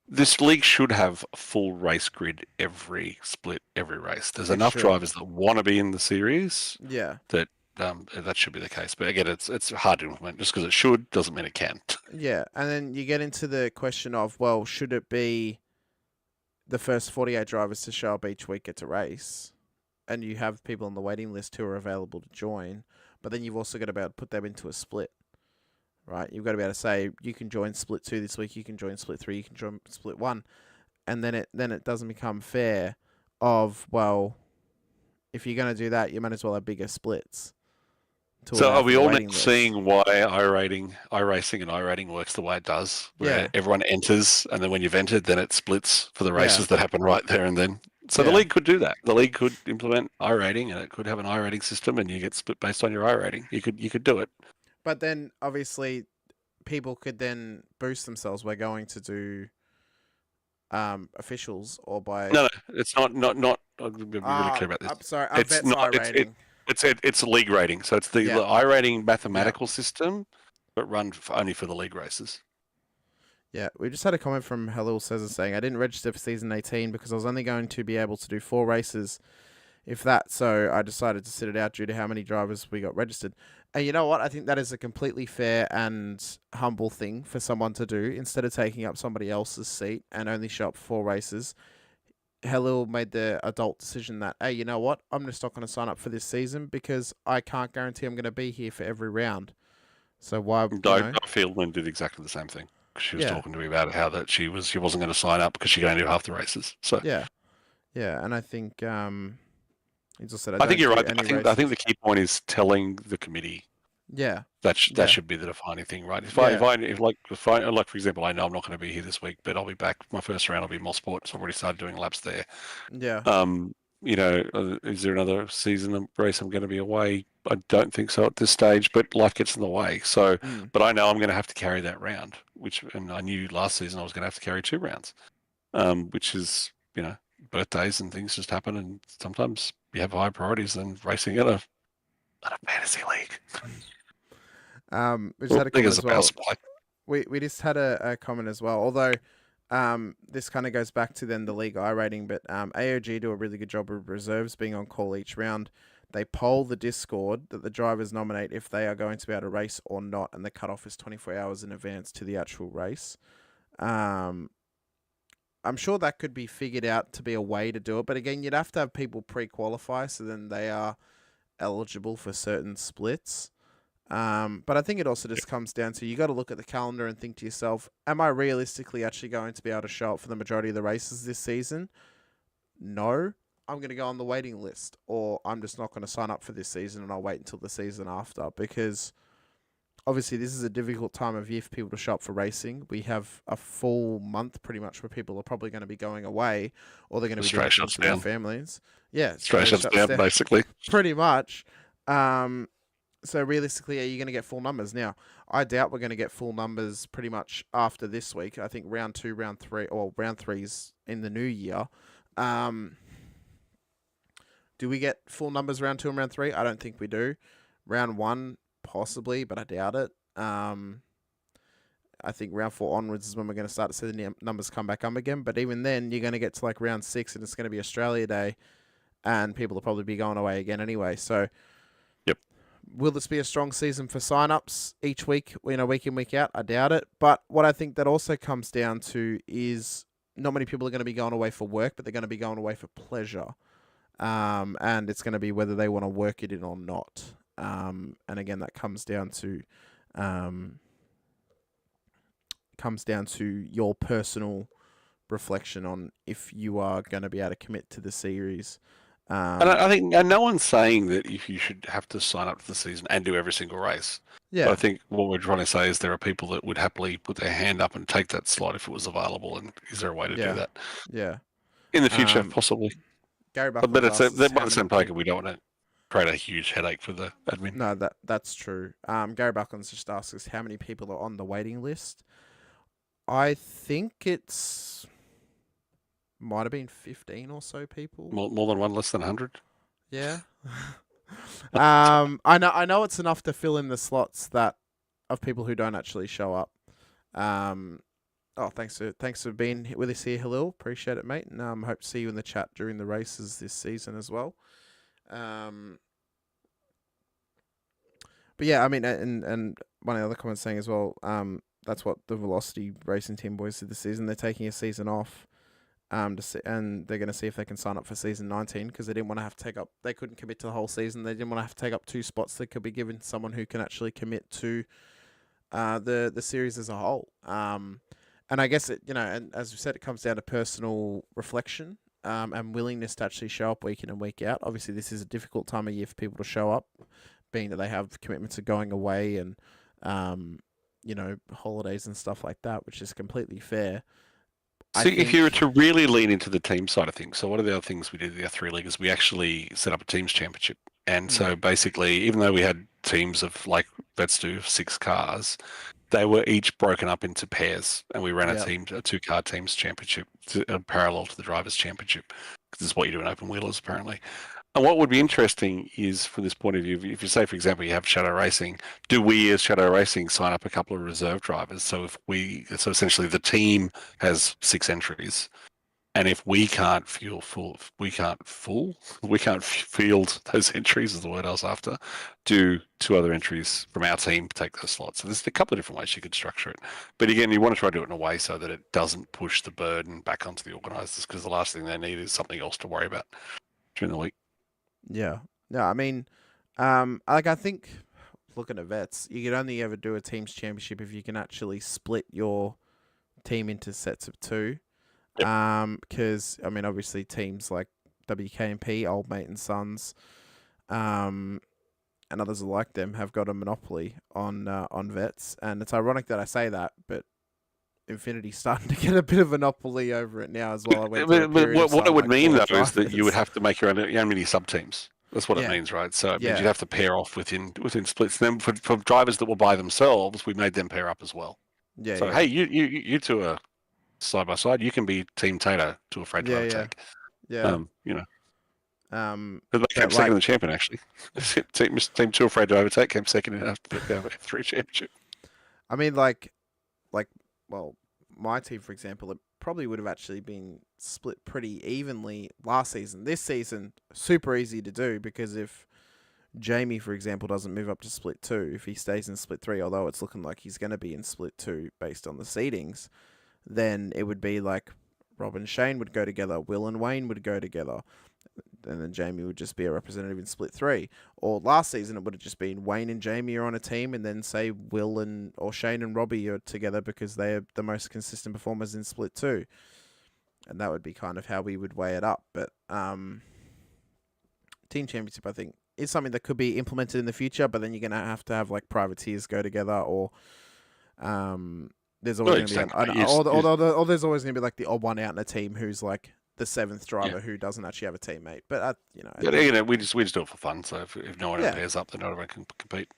this league should have a full race grid every split, every race. There's enough drivers that want to be in the series. Yeah. That should be the case. But again, it's hard to implement. Just because it should doesn't mean it can. Yeah, and then you get into the question of, well, should it be the first 48 drivers to show up each week get to race, and you have people on the waiting list who are available to join, but then you've also got to be able to put them into a split, right? You've got to be able to say, you can join split 2 this week, you can join split 3, you can join split 1, and then it doesn't become fair of, well, if you're going to do that, you might as well have bigger splits. So are we all seeing why iRacing and iRating works the way it does? Where everyone enters, and then when you've entered, then it splits for the races that happen right there and then. So the league could do that. The league could implement iRating, and it could have an iRating system, and you get split based on your iRating. You could do it. But then, obviously, people could then boost themselves by going to do officials or by... No, it's not. I'm going to be really clear about this. I'm sorry, it's not iRating. It's a league rating, so it's the iRating mathematical system, but run only for the league races. Yeah, we just had a comment from Halil Cesar saying, I didn't register for season 18 because I was only going to be able to do 4 races, if that, so I decided to sit it out due to how many drivers we got registered. And you know what? I think that is a completely fair and humble thing for someone to do. Instead of taking up somebody else's seat and only show up for 4 races, Halil made the adult decision that, hey, you know what? I'm just not going to sign up for this season because I can't guarantee I'm going to be here for every round. So why? Fieldman did exactly the same thing. She was talking to me about how that she wasn't going to sign up because she could only do half the races. So yeah, and I think he just said, I think you're right. I think the key point is telling the committee. Yeah, that should be the defining thing, right? If for example, I know I'm not going to be here this week, but I'll be back. My first round will be Mosport, so I've already started doing laps there. Yeah. Is there another season race I'm going to be away? I don't think so at this stage, but life gets in the way. So, but I know I'm going to have to carry that round, and I knew last season I was going to have to carry 2 rounds, which is, birthdays and things just happen, and sometimes you have higher priorities than racing in a fantasy league. We just had a comment as well. We just had a comment as well, although this kind of goes back to then the league iRating, but AOG do a really good job of reserves being on call each round. they poll the Discord that the drivers nominate if they are going to be able to race or not, and the cutoff is 24 hours in advance to the actual race. I'm sure that could be figured out to be a way to do it, but again, you'd have to have people pre-qualify, so then they are eligible for certain splits. But I think it also just comes down to you got to look at the calendar and think to yourself, am I realistically actually going to be able to show up for the majority of the races this season? No. I'm going to go on the waiting list, or I'm just not going to sign up for this season and I'll wait until the season after, because obviously this is a difficult time of year for people to show up for racing. We have a full month pretty much where people are probably going to be going away, or they're going to be doing things with their families. Yeah, Australia shuts down, basically. Pretty much. So realistically, are you going to get full numbers? Now, I doubt we're going to get full numbers pretty much after this week. I think round 2, round 3, or round 3's in the new year. Do we get full numbers round 2 and round 3? I don't think we do. Round 1, possibly, but I doubt it. I think round 4 onwards is when we're going to start to see the numbers come back up again. But even then, you're going to get to like round 6 and it's going to be Australia Day, and people will probably be going away again anyway. So, yep. Will this be a strong season for sign-ups each week, week in, week out? I doubt it. But what I think that also comes down to is not many people are going to be going away for work, but they're going to be going away for pleasure. And it's going to be whether they want to work it in or not. And again, that comes down to your personal reflection on if you are going to be able to commit to the series. And I think no one's saying that if you should have to sign up to the season and do every single race. Yeah. But I think what we're trying to say is there are people that would happily put their hand up and take that slot if it was available. And is there a way to do that? Yeah. In the future, possibly. Gary But by the same token, we don't want to create a huge headache for the admin. No, that's true. Gary Buckland's just asked us how many people are on the waiting list. I think it's might have been 15 or so people. More than one, less than 100. Yeah. I know it's enough to fill in the slots that of people who don't actually show up. Thanks for being with us here, Halil. Appreciate it, mate. And hope to see you in the chat during the races this season as well. But yeah, I mean, and one of the other comments saying as well, that's what the Velocity Racing Team boys did this season. They're taking a season off, and they're going to see if they can sign up for season 19 because they didn't want to have to take up. They couldn't commit to the whole season. They didn't want to have to take up 2 spots that could be given to someone who can actually commit to the series as a whole. And I guess and as we said, it comes down to personal reflection and willingness to actually show up week in and week out. Obviously, this is a difficult time of year for people to show up, being that they have commitments of going away and holidays and stuff like that, which is completely fair. So if you were to really lean into the team side of things, so one of the other things we did with our 3 league is we actually set up a teams championship. And so basically, even though we had teams of like let's do 6 cars, they were each broken up into pairs, and we ran a 2-car teams championship parallel to the drivers' championship. This is what you do in open wheelers, apparently. And what would be interesting is, from this point of view, if you say, for example, you have Shadow Racing, do we as Shadow Racing sign up a couple of reserve drivers? So essentially the team has 6 entries, and if we can't field those entries is the word I was after, do 2 other entries from our team take those slots. So there's a couple of different ways you could structure it. But again, you want to try to do it in a way so that it doesn't push the burden back onto the organisers, because the last thing they need is something else to worry about during the week. Yeah. No, I mean, I think looking at vets, you can only ever do a teams championship if you can actually split your team into sets of 2. Because I mean, obviously teams like WKMP, Old Mate and Sons, and others like them have got a monopoly on vets, and it's ironic that I say that, but Infinity's starting to get a bit of a monopoly over it now as well. But what it would mean though is that you would have to make your own mini sub teams. That's what it means, right? So it means you'd have to pair off within splits. Then for drivers that will buy themselves, we made them pair up as well. Yeah. So hey, you two are side by side. You can be Team Tato, Too Afraid to Overtake. Yeah. They came second in the champion actually. Team Too Afraid to Overtake came second in the F3 championship. I mean, well, my team, for example, it probably would have actually been split pretty evenly last season. This season, super easy to do, because if Jamie, for example, doesn't move up to split 2, if he stays in split 3, although it's looking like he's going to be in split 2 based on the seedings, then it would be like Rob and Shane would go together, Will and Wayne would go together, and then Jamie would just be a representative in split 3. Or last season, it would have just been Wayne and Jamie are on a team, and then say Will and or Shane and Robbie are together because they're the most consistent performers in split 2. And that would be kind of how we would weigh it up. But team championship, I think, is something that could be implemented in the future, but then you're going to have like privateers go together, or there's always going to be or there's always going to be like the odd one out in a team who's like the 7th driver who doesn't actually have a teammate. But we just do it for fun. So if no one else pairs up, then no one can compete.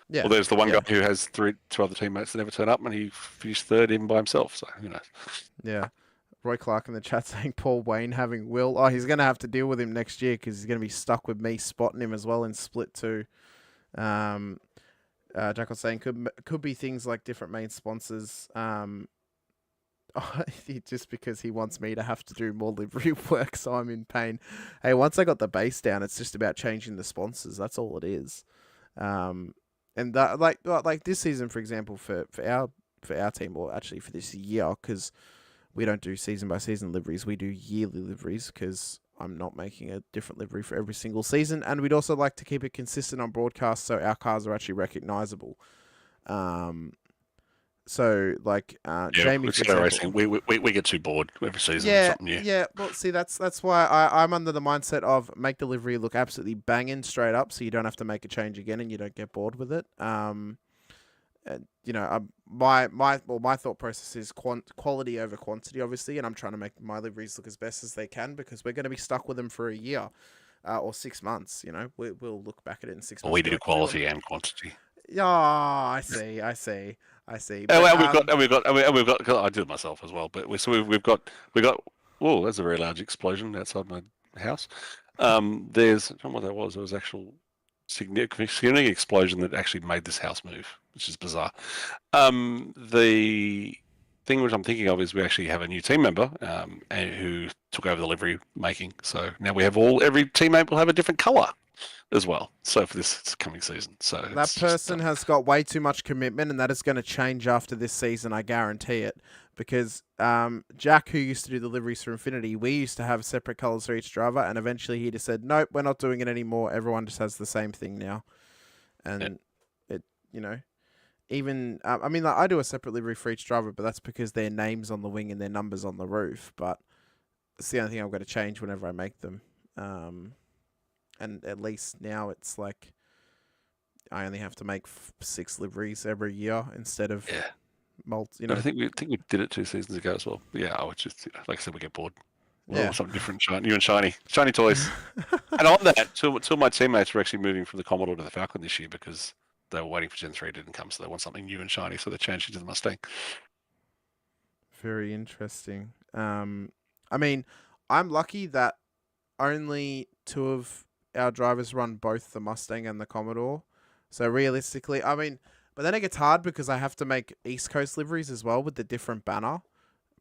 Yeah. Well, there's the one guy who has 2 other teammates that never turn up, and he finished 3rd even by himself. So who knows? Yeah. Roy Clark in the chat saying Paul Wayne having Will. Oh, he's going to have to deal with him next year because he's going to be stuck with me spotting him as well in split 2. Jackal saying could be things like different main sponsors. Just because he wants me to have to do more livery work, so I'm in pain. Hey, once I got the base down, it's just about changing the sponsors. That's all it is. And that like this season, for example, for our team, or actually for this year, because we don't do season by season liveries, we do yearly liveries because I'm not making a different livery for every single season, and we'd also like to keep it consistent on broadcast so our cars are actually recognizable. So like Jamie, for example, we get too bored every season. Yeah, something new. Yeah. Well, see, that's why I'm under the mindset of make the livery look absolutely banging straight up, so you don't have to make a change again and you don't get bored with it. My thought process is quality over quantity, obviously, and I'm trying to make my liveries look as best as they can because we're going to be stuck with them for a year or 6 months. We'll look back at it in 6 months. We do quality and quantity. Yeah, I see. But, we've got. I do it myself as well, but we've got. Oh, there's a very large explosion outside my house. I don't know what that was. It was actual significant explosion that actually made this house move, which is bizarre. The thing which I'm thinking of is we actually have a new team member who took over the livery making. So now we have every teammate will have a different color as well. So for this coming season, so that person has got way too much commitment, and that is going to change after this season. I guarantee it. Because Jack, who used to do the liveries for Infinity, we used to have separate colors for each driver, and eventually he just said, "Nope, we're not doing it anymore. Everyone just has the same thing now." And even I do a separate livery for each driver, but that's because their names on the wing and their numbers on the roof. But it's the only thing I've got to change whenever I make them. And at least now it's like I only have to make 6 liveries every year instead of I think we did it 2 seasons ago as well. Yeah, I was just like I said, we get bored. Something different. You and shiny toys. And on that, two of my teammates were actually moving from the Commodore to the Falcon this year because they were waiting for Gen 3 didn't come, so they want something new and shiny, so they changed it to the Mustang. Very interesting. I'm lucky that only 2 of our drivers run both the Mustang and the Commodore. So realistically, but then it gets hard because I have to make East Coast liveries as well with the different banner.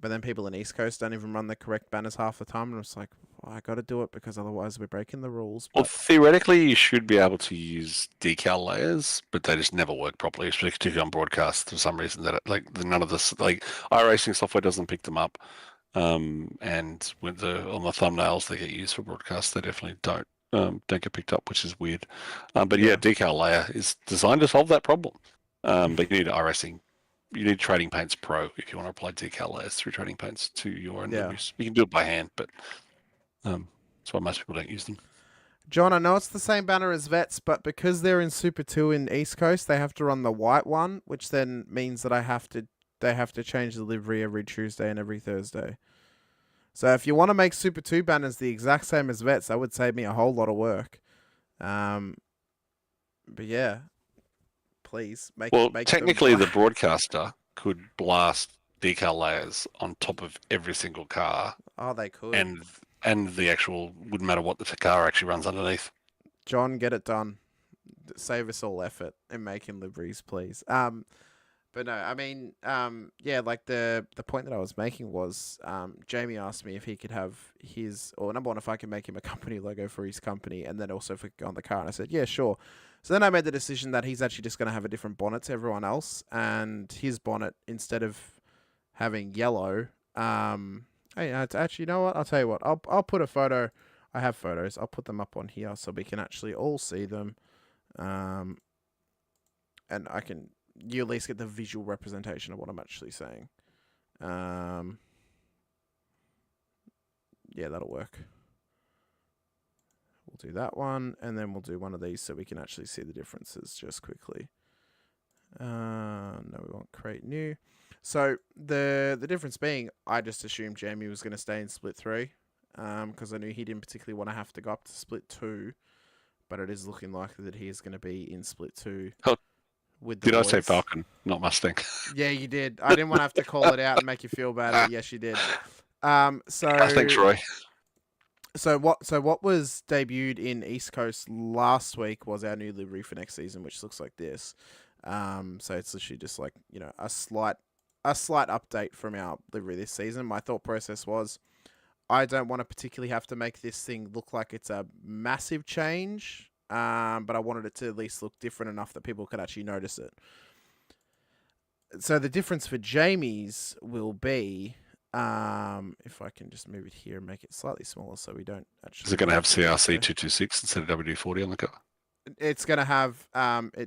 But then people in East Coast don't even run the correct banners half the time. And it's like, I got to do it because otherwise we're breaking the rules. Well, theoretically, you should be able to use decal layers, but they just never work properly, particularly on broadcast for some reason. None of this, iRacing software doesn't pick them up. And on the thumbnails they get used for broadcast, they definitely don't get picked up, which is weird. Decal layer is designed to solve that problem. But you need iRacing. You need Trading Paints Pro if you want to apply decal layers through Trading Paints to your own liveries. You can do it by hand, but that's why most people don't use them. John, I know it's the same banner as Vets, but because they're in Super 2 in East Coast, they have to run the white one, which then means that they have to change the livery every Tuesday and every Thursday. So if you want to make Super 2 banners the exact same as Vets, that would save me a whole lot of work. But yeah, please make. Well, technically, the broadcaster could blast decal layers on top of every single car. Oh, they could. And the actual wouldn't matter what the car actually runs underneath. John, get it done. Save us all effort in making liveries, please. But no, I mean, yeah, like the point that I was making was, Jamie asked me if he could have his, or number one, if I could make him a company logo for his company, and then also if it could go on the car. And I said, yeah, sure. So then I made the decision that he's actually just going to have a different bonnet to everyone else, and his bonnet, instead of having yellow, hey, actually, you know what? I'll tell you what. I'll put a photo. I have photos. I'll put them up on here so we can actually all see them. And I can, you at least get the visual representation of what I'm actually saying. Yeah, that'll work. We'll do that one, and then we'll do one of these so we can actually see the differences just quickly. No, we won't create new. So the difference being, I just assumed Jamie was going to stay in split 3, because I knew he didn't particularly want to have to go up to split 2, but it is looking likely that he is going to be in split 2 with the Did boys. I say Falcon, not Mustang? Yeah, you did. I didn't want to have to call it out and make you feel bad, but yes, you did. Thanks, Roy. So what was debuted in East Coast last week was our new livery for next season, which looks like this. So it's literally just like, you know, a slight update from our livery this season. My thought process was, I don't want to particularly have to make this thing look like it's a massive change, but I wanted it to at least look different enough that people could actually notice it. So the difference for Jamie's will be, if I can just move it here and make it slightly smaller so we don't actually... Is it going to have CRC 226 instead of WD-40 on the car? It's going to have,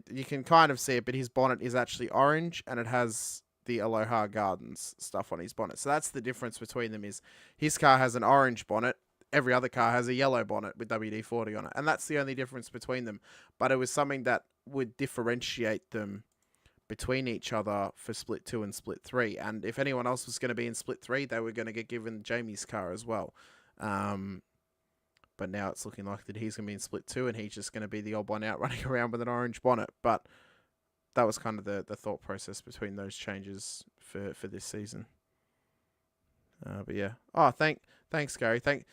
you can kind of see it, but his bonnet is actually orange, and it has the Aloha Gardens stuff on his bonnet. So that's the difference between them, is his car has an orange bonnet, every other car has a yellow bonnet with WD-40 on it, and that's the only difference between them. But it was something that would differentiate them between each other for split 2 and split 3. And if anyone else was going to be in split 3, they were going to get given Jamie's car as well. But now it's looking like that he's going to be in split 2, and he's just going to be the odd one out running around with an orange bonnet. But that was kind of the thought process between those changes for this season. But yeah. Oh, thanks, Gary. Thank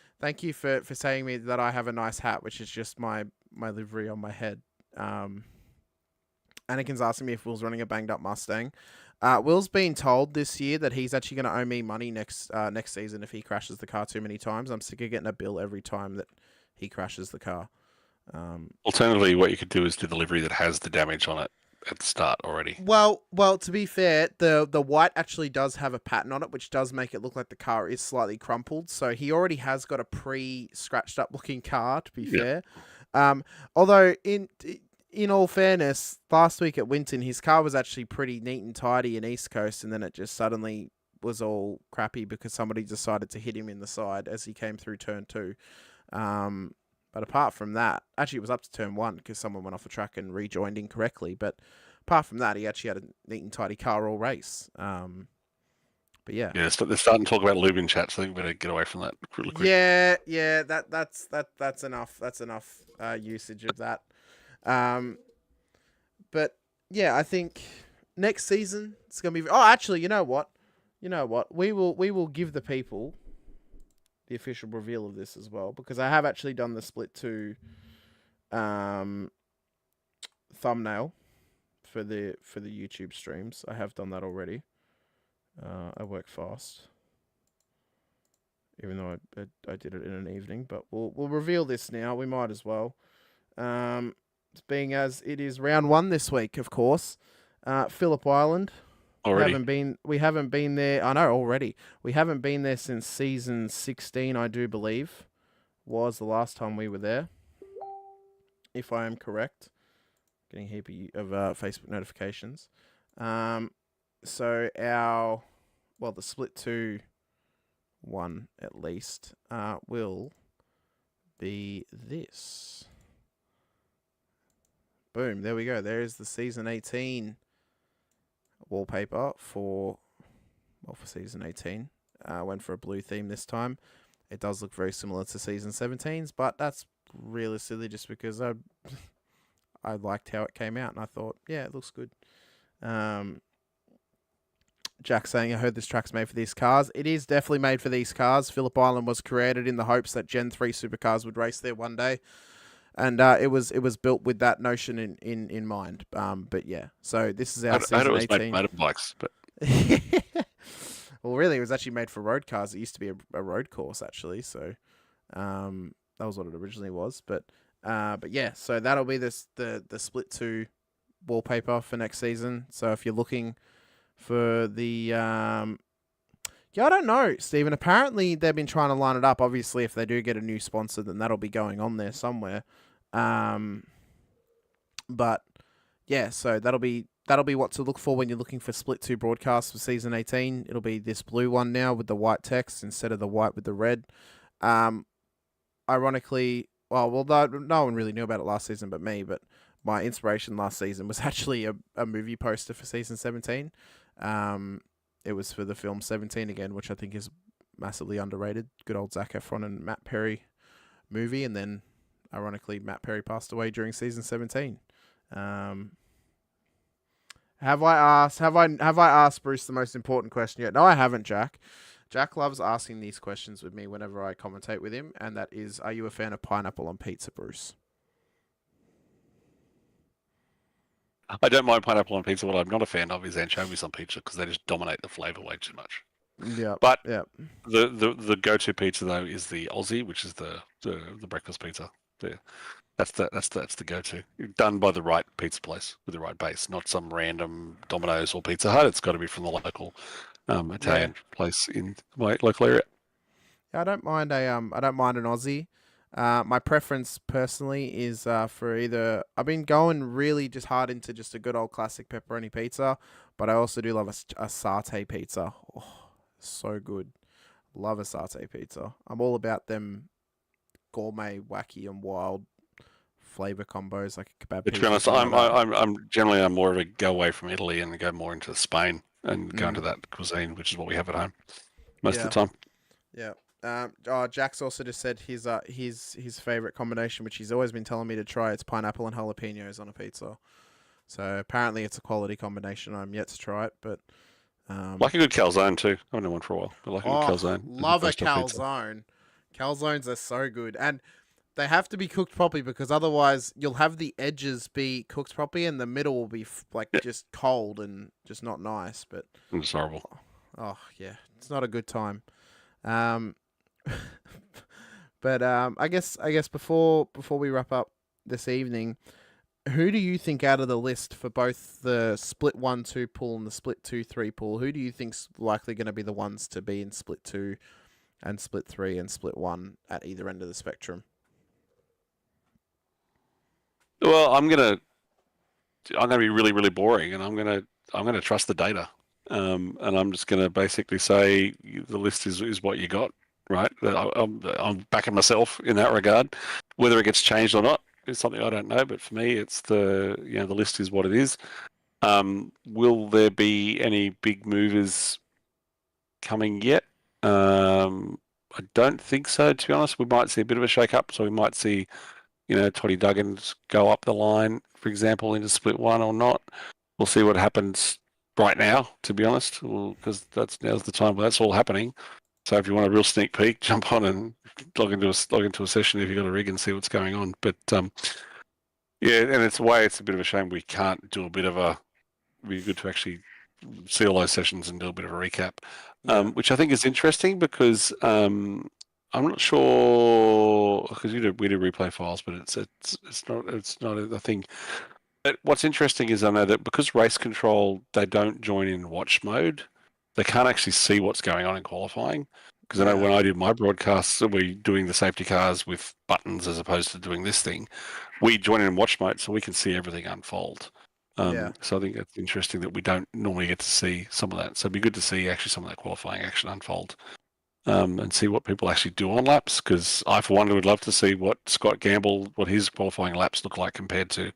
you for saying me that I have a nice hat, which is just my livery on my head. Anakin's asking me if Will's running a banged up Mustang. Will's been told this year that he's actually going to owe me money next season if he crashes the car too many times. I'm sick of getting a bill every time that he crashes the car. Alternatively, what you could do is do the livery that has the damage on it at the start already. Well, to be fair, the white actually does have a pattern on it, which does make it look like the car is slightly crumpled. So he already has got a pre-scratched up looking car, to be fair. Although in all fairness, last week at Winton, his car was actually pretty neat and tidy in East Coast, and then it just suddenly was all crappy because somebody decided to hit him in the side as he came through turn 2. But apart from that, actually it was up to turn 1 because someone went off the track and rejoined incorrectly. But apart from that, he actually had a neat and tidy car all race. But yeah. Yeah, they're starting to talk about lube in chat, so I think we better get away from that really quick. Yeah, that's enough. That's enough usage of that. But yeah, I think next season it's gonna be. Oh, actually, you know what? We will give the people the official reveal of this as well, because I have actually done the split 2 thumbnail for the YouTube streams. I have done that already. I work fast, even though I did it in an evening. But we'll reveal this now. We might as well. Being as it is round 1 this week, of course. Phillip Island. Already? We haven't been there. I know already. We haven't been there since season 16, I do believe, was the last time we were there, if I am correct. Getting a heap of Facebook notifications. So the split 2 one at least will be this. Boom, there we go. There is the season 18 wallpaper for season 18. Went for a blue theme this time. It does look very similar to season 17's, but that's realistically just because I liked how it came out, and I thought, yeah, it looks good. Jack saying, I heard this track's made for these cars. It is definitely made for these cars. Phillip Island was created in the hopes that Gen 3 supercars would race there one day. and it was built with that notion in mind. But yeah, so this is I our heard it season was made for 18. motorbikes, but Well, really, it was actually made for road cars. It used to be a road course actually, so that was what it originally was. But yeah, so that'll be the split 2 wallpaper for next season. So if you're looking for the yeah, I don't know, Stephen. Apparently, they've been trying to line it up. Obviously, if they do get a new sponsor, then that'll be going on there somewhere. Um, but yeah, so that'll be what to look for when you're looking for split 2 broadcasts for season 18. It'll be this blue one now with the white text instead of the white with the red. Um, Ironically, well, no one really knew about it last season but me. But my inspiration last season was actually a movie poster for season 17. It was for the film 17 again, which I think is massively underrated. Good old Zac Efron and Matt Perry movie, and then ironically Matt Perry passed away during season 17. Have I asked Bruce the most important question yet? No, I haven't, Jack. Jack loves asking these questions with me whenever I commentate with him, and that is, are you a fan of pineapple on pizza, Bruce? I don't mind pineapple on pizza. What I'm not a fan of is anchovies on pizza because they just dominate the flavour way too much. Yep. But yep. the go-to pizza though is the Aussie, which is the breakfast pizza. That's the go-to. Done by the right pizza place with the right base, not some random Domino's or Pizza Hut. It's got to be from the local Italian place in my local area. Yeah, I don't mind an Aussie. My preference personally is for either. I've been going really just hard into just a good old classic pepperoni pizza, but I also do love a satay pizza. Oh, so good. Love a satay pizza. I'm all about them gourmet, wacky, and wild flavor combos like a kebab But to pizza. be honest, something like that. I'm generally more of a go away from Italy and go more into Spain and go into Mm, that cuisine, which is what we have at home most yeah, of the time. yeah. Jack's also just said his favorite combination, which he's always been telling me to try. It's pineapple and jalapenos on a pizza. So apparently it's a quality combination. I'm yet to try it, but Like a good calzone too. I haven't had one for a while. I like a good calzone. love a Pizza. calzone. Calzones are so good, and they have to be cooked properly because otherwise you'll have the edges be cooked properly and the middle will be just cold and just not nice. But It's horrible. oh yeah, it's not a good time. Um, but I guess before we wrap up this evening, who do you think out of the list for both the split 1-2 pool and the split 2-3 pool, who do you think's likely going to be the ones to be in split 2 and split 3 and split 1 at either end of the spectrum? Well, I'm gonna be really, really boring, and I'm gonna trust the data, and I'm just gonna basically say the list is what you got, right? I'm backing myself in that regard. Whether it gets changed or not is something I don't know, but for me, it's the list is what it is. Will there be any big movers coming yet? I don't think so, to be honest. We might see a bit of a shake-up, so we might see Toddy Duggins go up the line, for example, into split 1 or not. We'll see what happens right now, to be honest, because now's the time where that's all happening. So if you want a real sneak peek, jump on and log into a session if you've got a rig and see what's going on. But yeah, and it's a bit of a shame we can't do a bit of a. It'd be good to actually see all those sessions and do a bit of a recap, which I think is interesting because I'm not sure because we do replay files, but it's not a thing. But what's interesting is I know that because race control they don't join in watch mode, they can't actually see what's going on in qualifying. Because I know when I do my broadcasts, we're doing the safety cars with buttons as opposed to doing this thing. We join in watch mode so we can see everything unfold. So I think it's interesting that we don't normally get to see some of that. So it'd be good to see actually some of that qualifying action unfold. And see what people actually do on laps, because I, for one, would love to see what Scott Gamble, what his qualifying laps look like compared to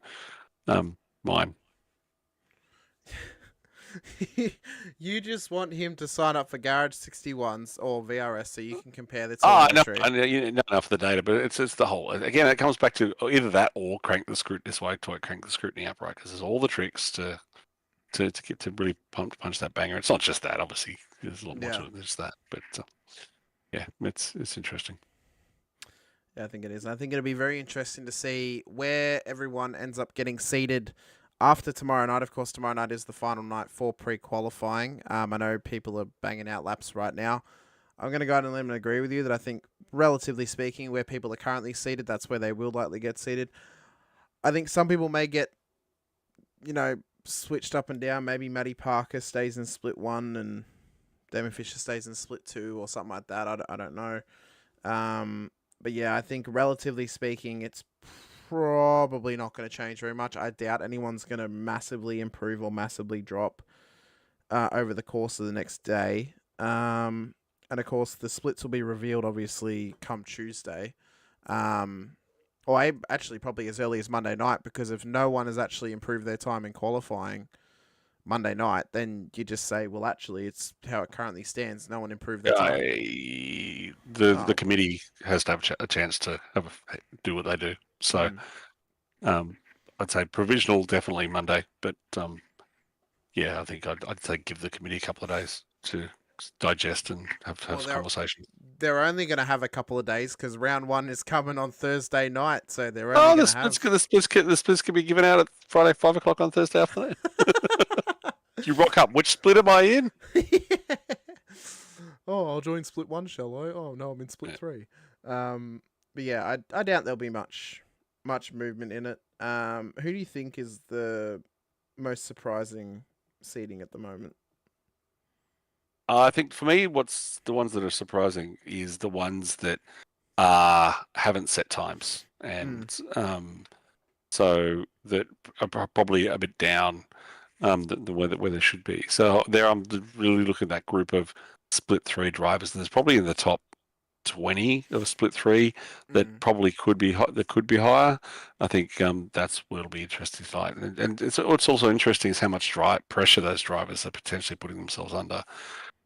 mine. You just want him to sign up for Garage 61s or VRS so you can compare the telemetry. telemetry. Not enough of the data, but it's the whole. Again, it comes back to either that or crank the scrutiny up, right? Because there's all the tricks to get to really punch that banger. It's not just that, obviously. There's a lot more to it than just that, but yeah, it's interesting. Yeah, I think it is. I think it'll be very interesting to see where everyone ends up getting seated after tomorrow night. Of course, tomorrow night is the final night for pre-qualifying. I know people are banging out laps right now. I'm going to go out on a limb and agree with you that I think, relatively speaking, where people are currently seated, that's where they will likely get seated. I think some people may get, switched up and down. Maybe Matty Parker stays in split 1 and Damon Fisher stays in split 2 or something like that. I don't know. But yeah, I think relatively speaking, it's probably not going to change very much. I doubt anyone's going to massively improve or massively drop over the course of the next day. And of course, the splits will be revealed obviously come Tuesday. Or actually probably as early as Monday night, because if no one has actually improved their time in qualifying Monday night, then you just say, well, actually, it's how it currently stands. No one improved their time. The committee has to have a chance to do what they do. So I'd say provisional definitely Monday, but yeah, I think I'd say give the committee a couple of days to digest and have some conversation. They're only going to have a couple of days because round 1 is coming on Thursday night, so they're only going to have. The splits can be given out at Friday 5 o'clock on Thursday afternoon. You rock up. Which split am I in? Oh, I'll join split 1, shall I? Oh no, I'm in split 3. But yeah, I doubt there'll be much movement in it. Who do you think is the most surprising seeding at the moment? I think for me, what's the ones that are surprising is the ones that haven't set times, and so that are probably a bit down the where they should be. So there, I'm really looking at that group of split 3 drivers, and there's probably in the top 20 of split 3 that probably could be higher. I think that's where it'll be interesting to fight, and it's also interesting is how much pressure those drivers are potentially putting themselves under.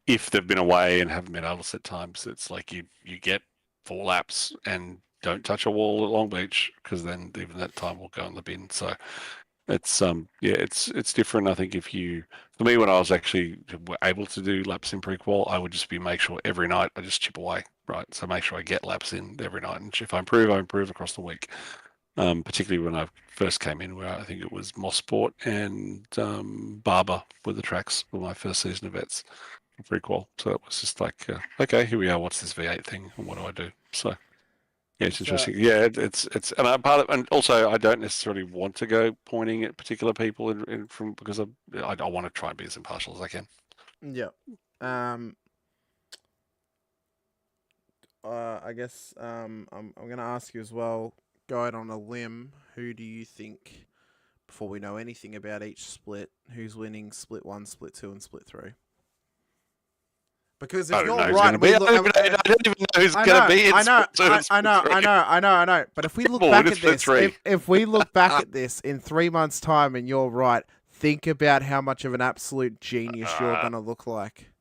If they've been away and haven't been able to set times, it's like you get 4 laps and don't touch a wall at Long Beach, because then even that time will go in the bin. So it's it's different. I think for me, when I was actually able to do laps in pre-qual, I would just make sure every night I just chip away, right? So make sure I get laps in every night, and if I improve across the week. Particularly when I first came in, where I think it was Mossport and Barber were the tracks for my first season of vets. Prequel. So it was just like, okay, here we are. What's this V8 thing, and what do I do? So yeah, it's interesting. Yeah, it's and I'm part of, and also I don't necessarily want to go pointing at particular people because I want to try and be as impartial as I can. Yeah. I guess I'm gonna ask you as well. Go out on a limb. Who do you think, before we know anything about each split, who's winning split 1, split 2, and split 3? Because if you're right, I don't even know who's going to be in split 2 and split 3. I know. But if we look back at this, if we look back at this in 3 months' time, and you're right, think about how much of an absolute genius you're gonna look like.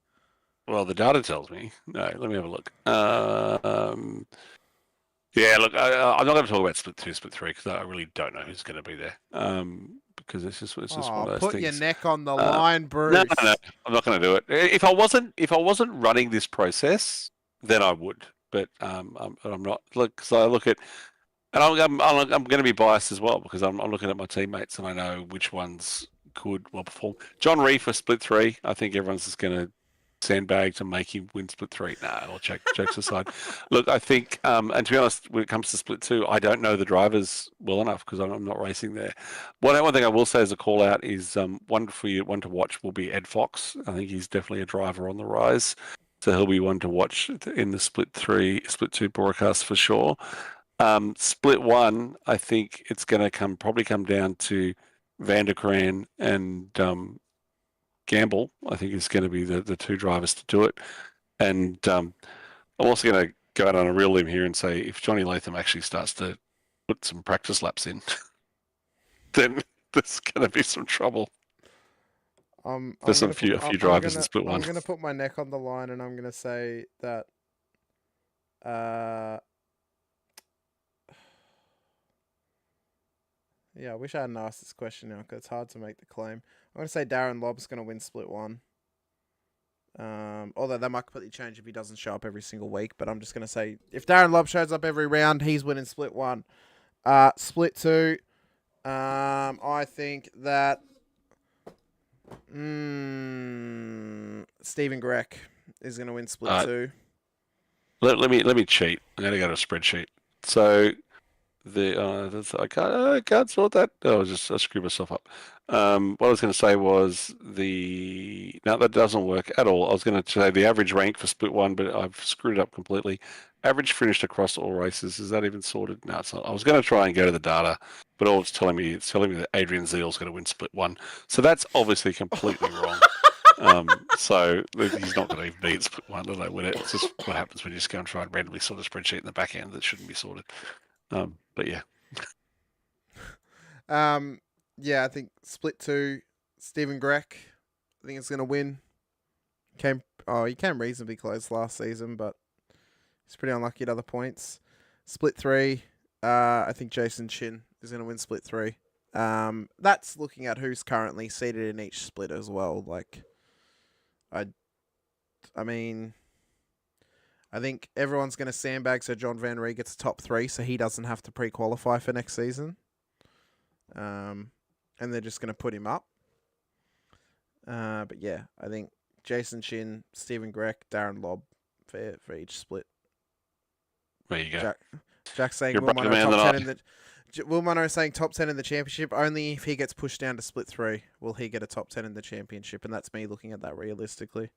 Well, the data tells me. No, let me have a look. Yeah, look, I'm not going to talk about split 2, split 3 because I really don't know who's going to be there. Because it's just one of those put things. Your neck on the line, Bruce. No, I'm not going to do it. If I wasn't running this process, then I would. But I'm not. Look, so I look at, and I'm going to be biased as well because I'm looking at my teammates and I know which ones could well perform. John Reed for split 3. I think everyone's just going to sandbag to make him win split 3. Nah, jokes aside. Look, I think, and to be honest, when it comes to split 2, I don't know the drivers well enough because I'm not racing there. One thing I will say as a call out is one to watch will be Ed Fox. I think he's definitely a driver on the rise. So he'll be one to watch in the split 2 broadcast for sure. Split 1, I think it's going to probably come down to Van der Kraan and Gamble. I think is going to be the 2 drivers to do it. And I'm also going to go out on a real limb here and say if Johnny Latham actually starts to put some practice laps in, then there's going to be some trouble. There's a few drivers in split 1. I'm going to put my neck on the line and I'm going to say that yeah, I wish I hadn't asked this question now because it's hard to make the claim. I'm going to say Darren Lobb's going to win split 1. Although that might completely change if he doesn't show up every single week. But I'm just going to say, if Darren Lobb shows up every round, he's winning split 1. Split 2, I think that Stephen Grech is going to win split 2. Let me cheat. I'm going to go to a spreadsheet. So I can't sort that. I screwed myself up. What I was going to say was no, that doesn't work at all. I was going to say the average rank for split 1, but I've screwed it up completely. Average finished across all races. Is that even sorted? No, it's not. I was going to try and go to the data, but all it's telling me that Adrian Zeal's going to win split 1. So that's obviously completely wrong. So he's not going to beat split 1, let alone win it. It's just what happens when you just go and try and randomly sort a spreadsheet in the back end that shouldn't be sorted. But yeah. Yeah, I think split 2, Stephen Grech, I think it's going to win. He came reasonably close last season, but he's pretty unlucky at other points. Split 3, I think Jason Chin is going to win split 3. That's looking at who's currently seated in each split as well. Like, I mean, I think everyone's going to sandbag so John Van Ree gets top 3 so he doesn't have to pre-qualify for next season. And they're just going to put him up. But yeah, I think Jason Chin, Stephen Grech, Darren Lobb for each split. There you go. Jack saying Will Munro saying top 10 in the championship. Only if he gets pushed down to split 3 will he get a top 10 in the championship, and that's me looking at that realistically.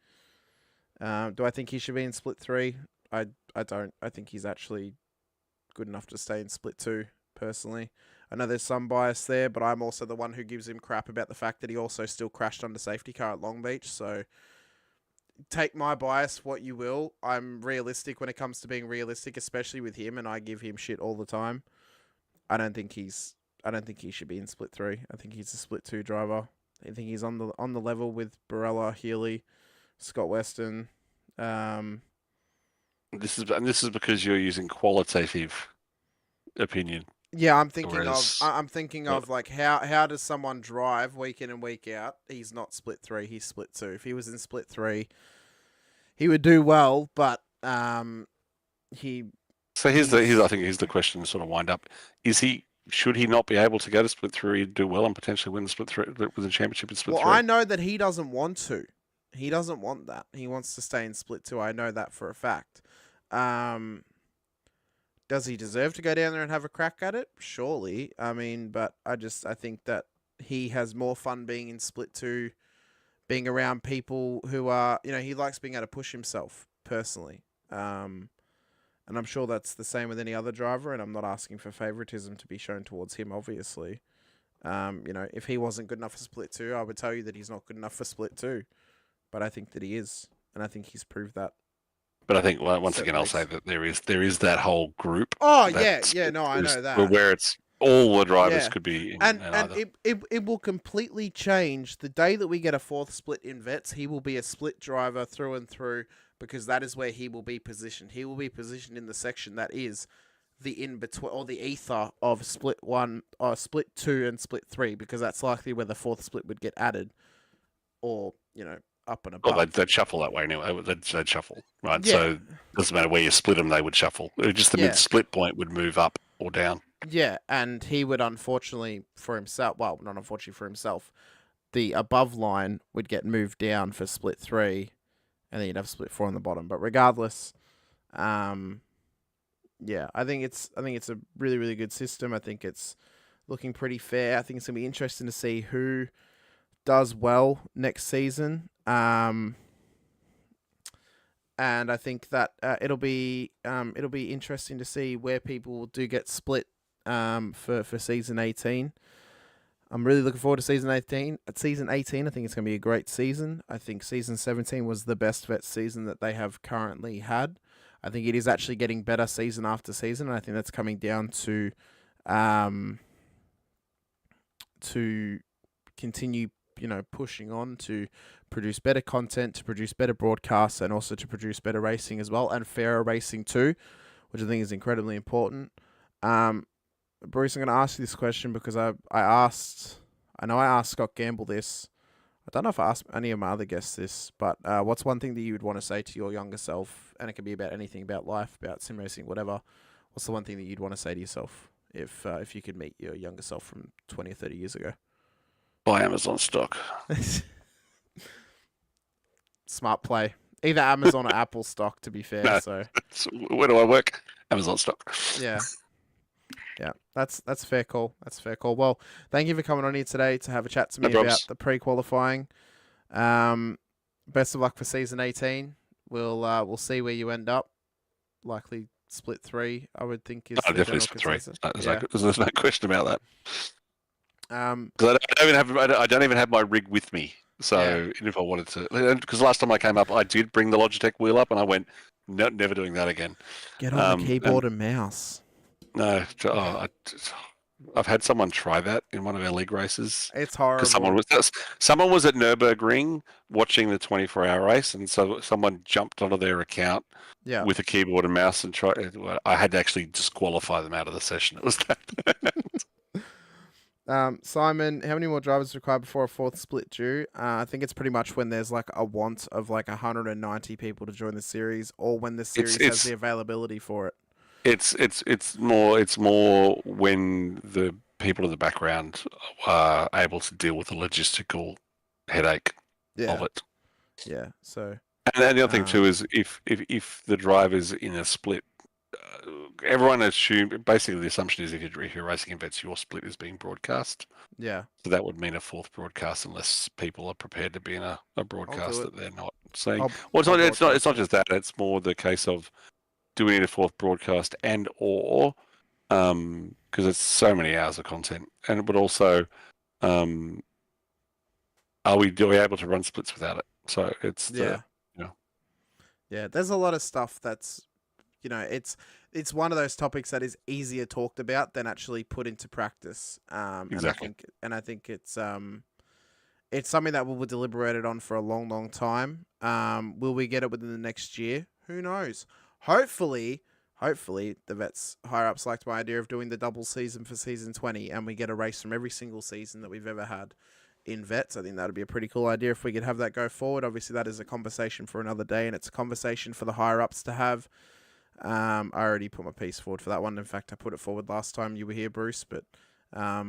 Do I think he should be in split 3? I don't. I think he's actually good enough to stay in split 2, personally. I know there's some bias there, but I'm also the one who gives him crap about the fact that he also still crashed under safety car at Long Beach. So take my bias what you will. I'm realistic when it comes to being realistic, especially with him, and I give him shit all the time. I don't think he should be in split 3. I think he's a split 2 driver. I think he's on the level with Barella, Healy, Scott Weston. This is because you're using qualitative opinion. Yeah, I'm thinking of like how does someone drive week in and week out? He's not split 3, he's split 2. If he was in split 3, he would do well, but he. So here's the question to sort of wind up: should he not be able to go to split 3, do well, and potentially win the split 3 with the championship in split 3? Well, I know that he doesn't want to. He doesn't want that. He wants to stay in split 2. I know that for a fact. Does he deserve to go down there and have a crack at it? Surely. I mean, but I think that he has more fun being in split 2, being around people who are, he likes being able to push himself personally. And I'm sure that's the same with any other driver, and I'm not asking for favoritism to be shown towards him, obviously. If he wasn't good enough for split 2, I would tell you that he's not good enough for split 2. But I think that he is, and I think he's proved that. But I think once again, I'll say that there is that whole group. Oh yeah, no, I know that. Where it's all the drivers could be, and it will completely change the day that we get a 4th split in vets. He will be a split driver through and through because that is where he will be positioned. He will be positioned in the section that is the in between or the ether of split 1, or split 2, and split 3 because that's likely where the 4th split would get added, or up and above. Well, they'd shuffle that way anyway. They'd shuffle, right? Yeah. So it doesn't matter where you split them, they would shuffle. Just the mid-split point would move up or down. Yeah, and he would unfortunately for himself, well, not unfortunately for himself, the above line would get moved down for split 3, and then you'd have split 4 on the bottom. But regardless, I think it's a really, really good system. I think it's looking pretty fair. I think it's gonna be interesting to see who does well next season. And I think that it'll be interesting to see where people do get split for season 18. I'm really looking forward to season 18. At season 18, I think it's going to be a great season. I think season 17 was the best vet season that they have currently had. I think it is actually getting better season after season, and I think that's coming down to continue pushing on to produce better content, to produce better broadcasts, and also to produce better racing as well, and fairer racing too, which I think is incredibly important. Bruce, I'm going to ask you this question because I asked Scott Gamble this. I don't know if I asked any of my other guests this, but what's one thing that you would want to say to your younger self? And it can be about anything, about life, about sim racing, whatever. What's the one thing that you'd want to say to yourself if you could meet your younger self from 20 or 30 years ago? Buy Amazon stock. Smart play. Either Amazon or Apple stock, to be fair. No. So Where do I work? Amazon stock. yeah. Yeah, that's fair call. That's fair call. Well, thank you for coming on here today to have a chat to me about the pre-qualifying. Best of luck for season 18. We'll see where you end up. Likely split 3, I would think is the definitely general split 3. consensus. There's no question about that. Um, Because I don't even have my rig with me. So if I wanted to, because last time I came up, I did bring the Logitech wheel up, and I went, no, never doing that again. Get on the keyboard and mouse. No, I've had someone try that in one of our league races. It's horrible. Because someone was at Nürburgring watching the 24-hour race, and so someone jumped onto their account with a keyboard and mouse and tried. I had to actually disqualify them out of the session. It was that bad. Simon, how many more drivers required before a 4th split due? I think it's pretty much when there's like a want of like 190 people to join the series, or when the series has the availability for it. It's more when the people in the background are able to deal with the logistical headache of it. Yeah. So. And the other thing too is if the driver's in a split, everyone basically the assumption is if you're racing in vets, your split is being broadcast. Yeah. So that would mean a 4th broadcast unless people are prepared to be in a broadcast that they're not saying. It's not just that. It's more the case of, do we need a 4th broadcast or because it's so many hours of content, but also are we able to run splits without it? So it's there's a lot of stuff that's it's one of those topics that is easier talked about than actually put into practice. Exactly. And I think it's something that we'll be deliberated on for a long, long time. Will we get it within the next year? Who knows? Hopefully the vets higher ups liked my idea of doing the double season for season 20, and we get a race from every single season that we've ever had in vets. I think that'd be a pretty cool idea if we could have that go forward. Obviously, that is a conversation for another day, and it's a conversation for the higher ups to have. I already put my piece forward for that one. In fact, I put it forward last time you were here, Bruce. But I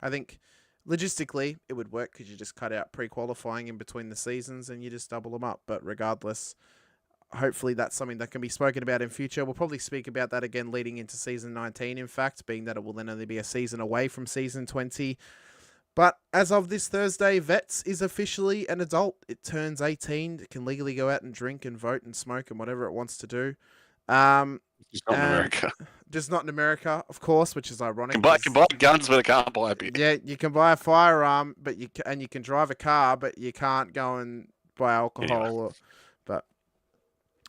think logistically it would work because you just cut out pre-qualifying in between the seasons and you just double them up. But regardless, hopefully that's something that can be spoken about in future. We'll probably speak about that again leading into season 19, in fact, being that it will then only be a season away from season 20. But as of this Thursday, Vets is officially an adult. It turns 18. It can legally go out and drink and vote and smoke and whatever it wants to do. Just not in America. Just not in America, of course, which is ironic. You can buy guns, but it can't buy beer. Yeah, you can buy a firearm, but you can drive a car, but you can't go and buy alcohol. Anyway. But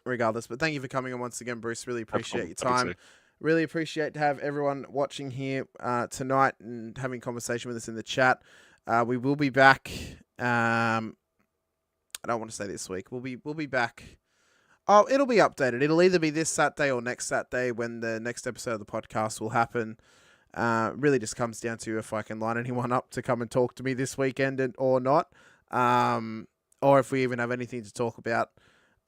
regardless, but thank you for coming on once again, Bruce. Really appreciate your time. Really appreciate to have everyone watching here tonight and having conversation with us in the chat. We will be back. I don't want to say this week. We'll be back. Oh, it'll be updated. It'll either be this Saturday or next Saturday when the next episode of the podcast will happen. Really just comes down to if I can line anyone up to come and talk to me this weekend or not. Or if we even have anything to talk about.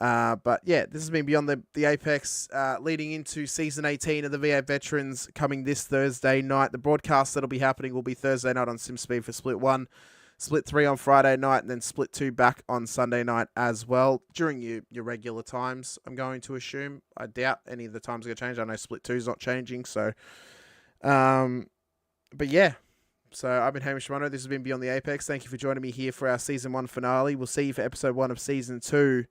But yeah, this has been Beyond the Apex, leading into season 18 of the V8 Veterans coming this Thursday night. The broadcast that'll be happening will be Thursday night on SimSpeed for Split 1, Split 3 on Friday night, and then Split 2 back on Sunday night as well, during your regular times, I'm going to assume. I doubt any of the times are going to change. I know Split 2 is not changing, so... but yeah, so I've been Hamish Romano. This has been Beyond the Apex. Thank you for joining me here for our Season 1 finale. We'll see you for Episode 1 of Season 2,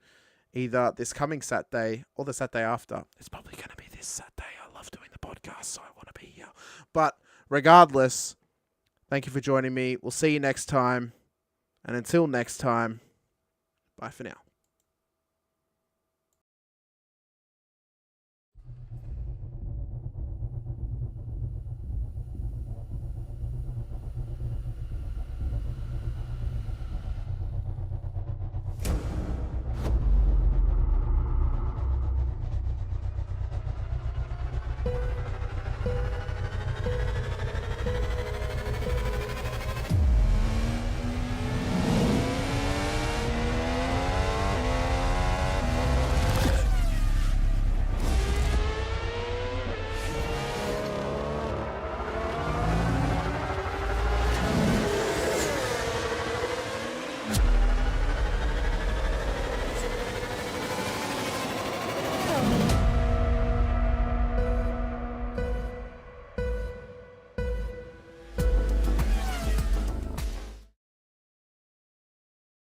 either this coming Saturday or the Saturday after. It's probably going to be this Saturday. I love doing the podcast, so I want to be here. But regardless, thank you for joining me. We'll see you next time. And until next time, bye for now.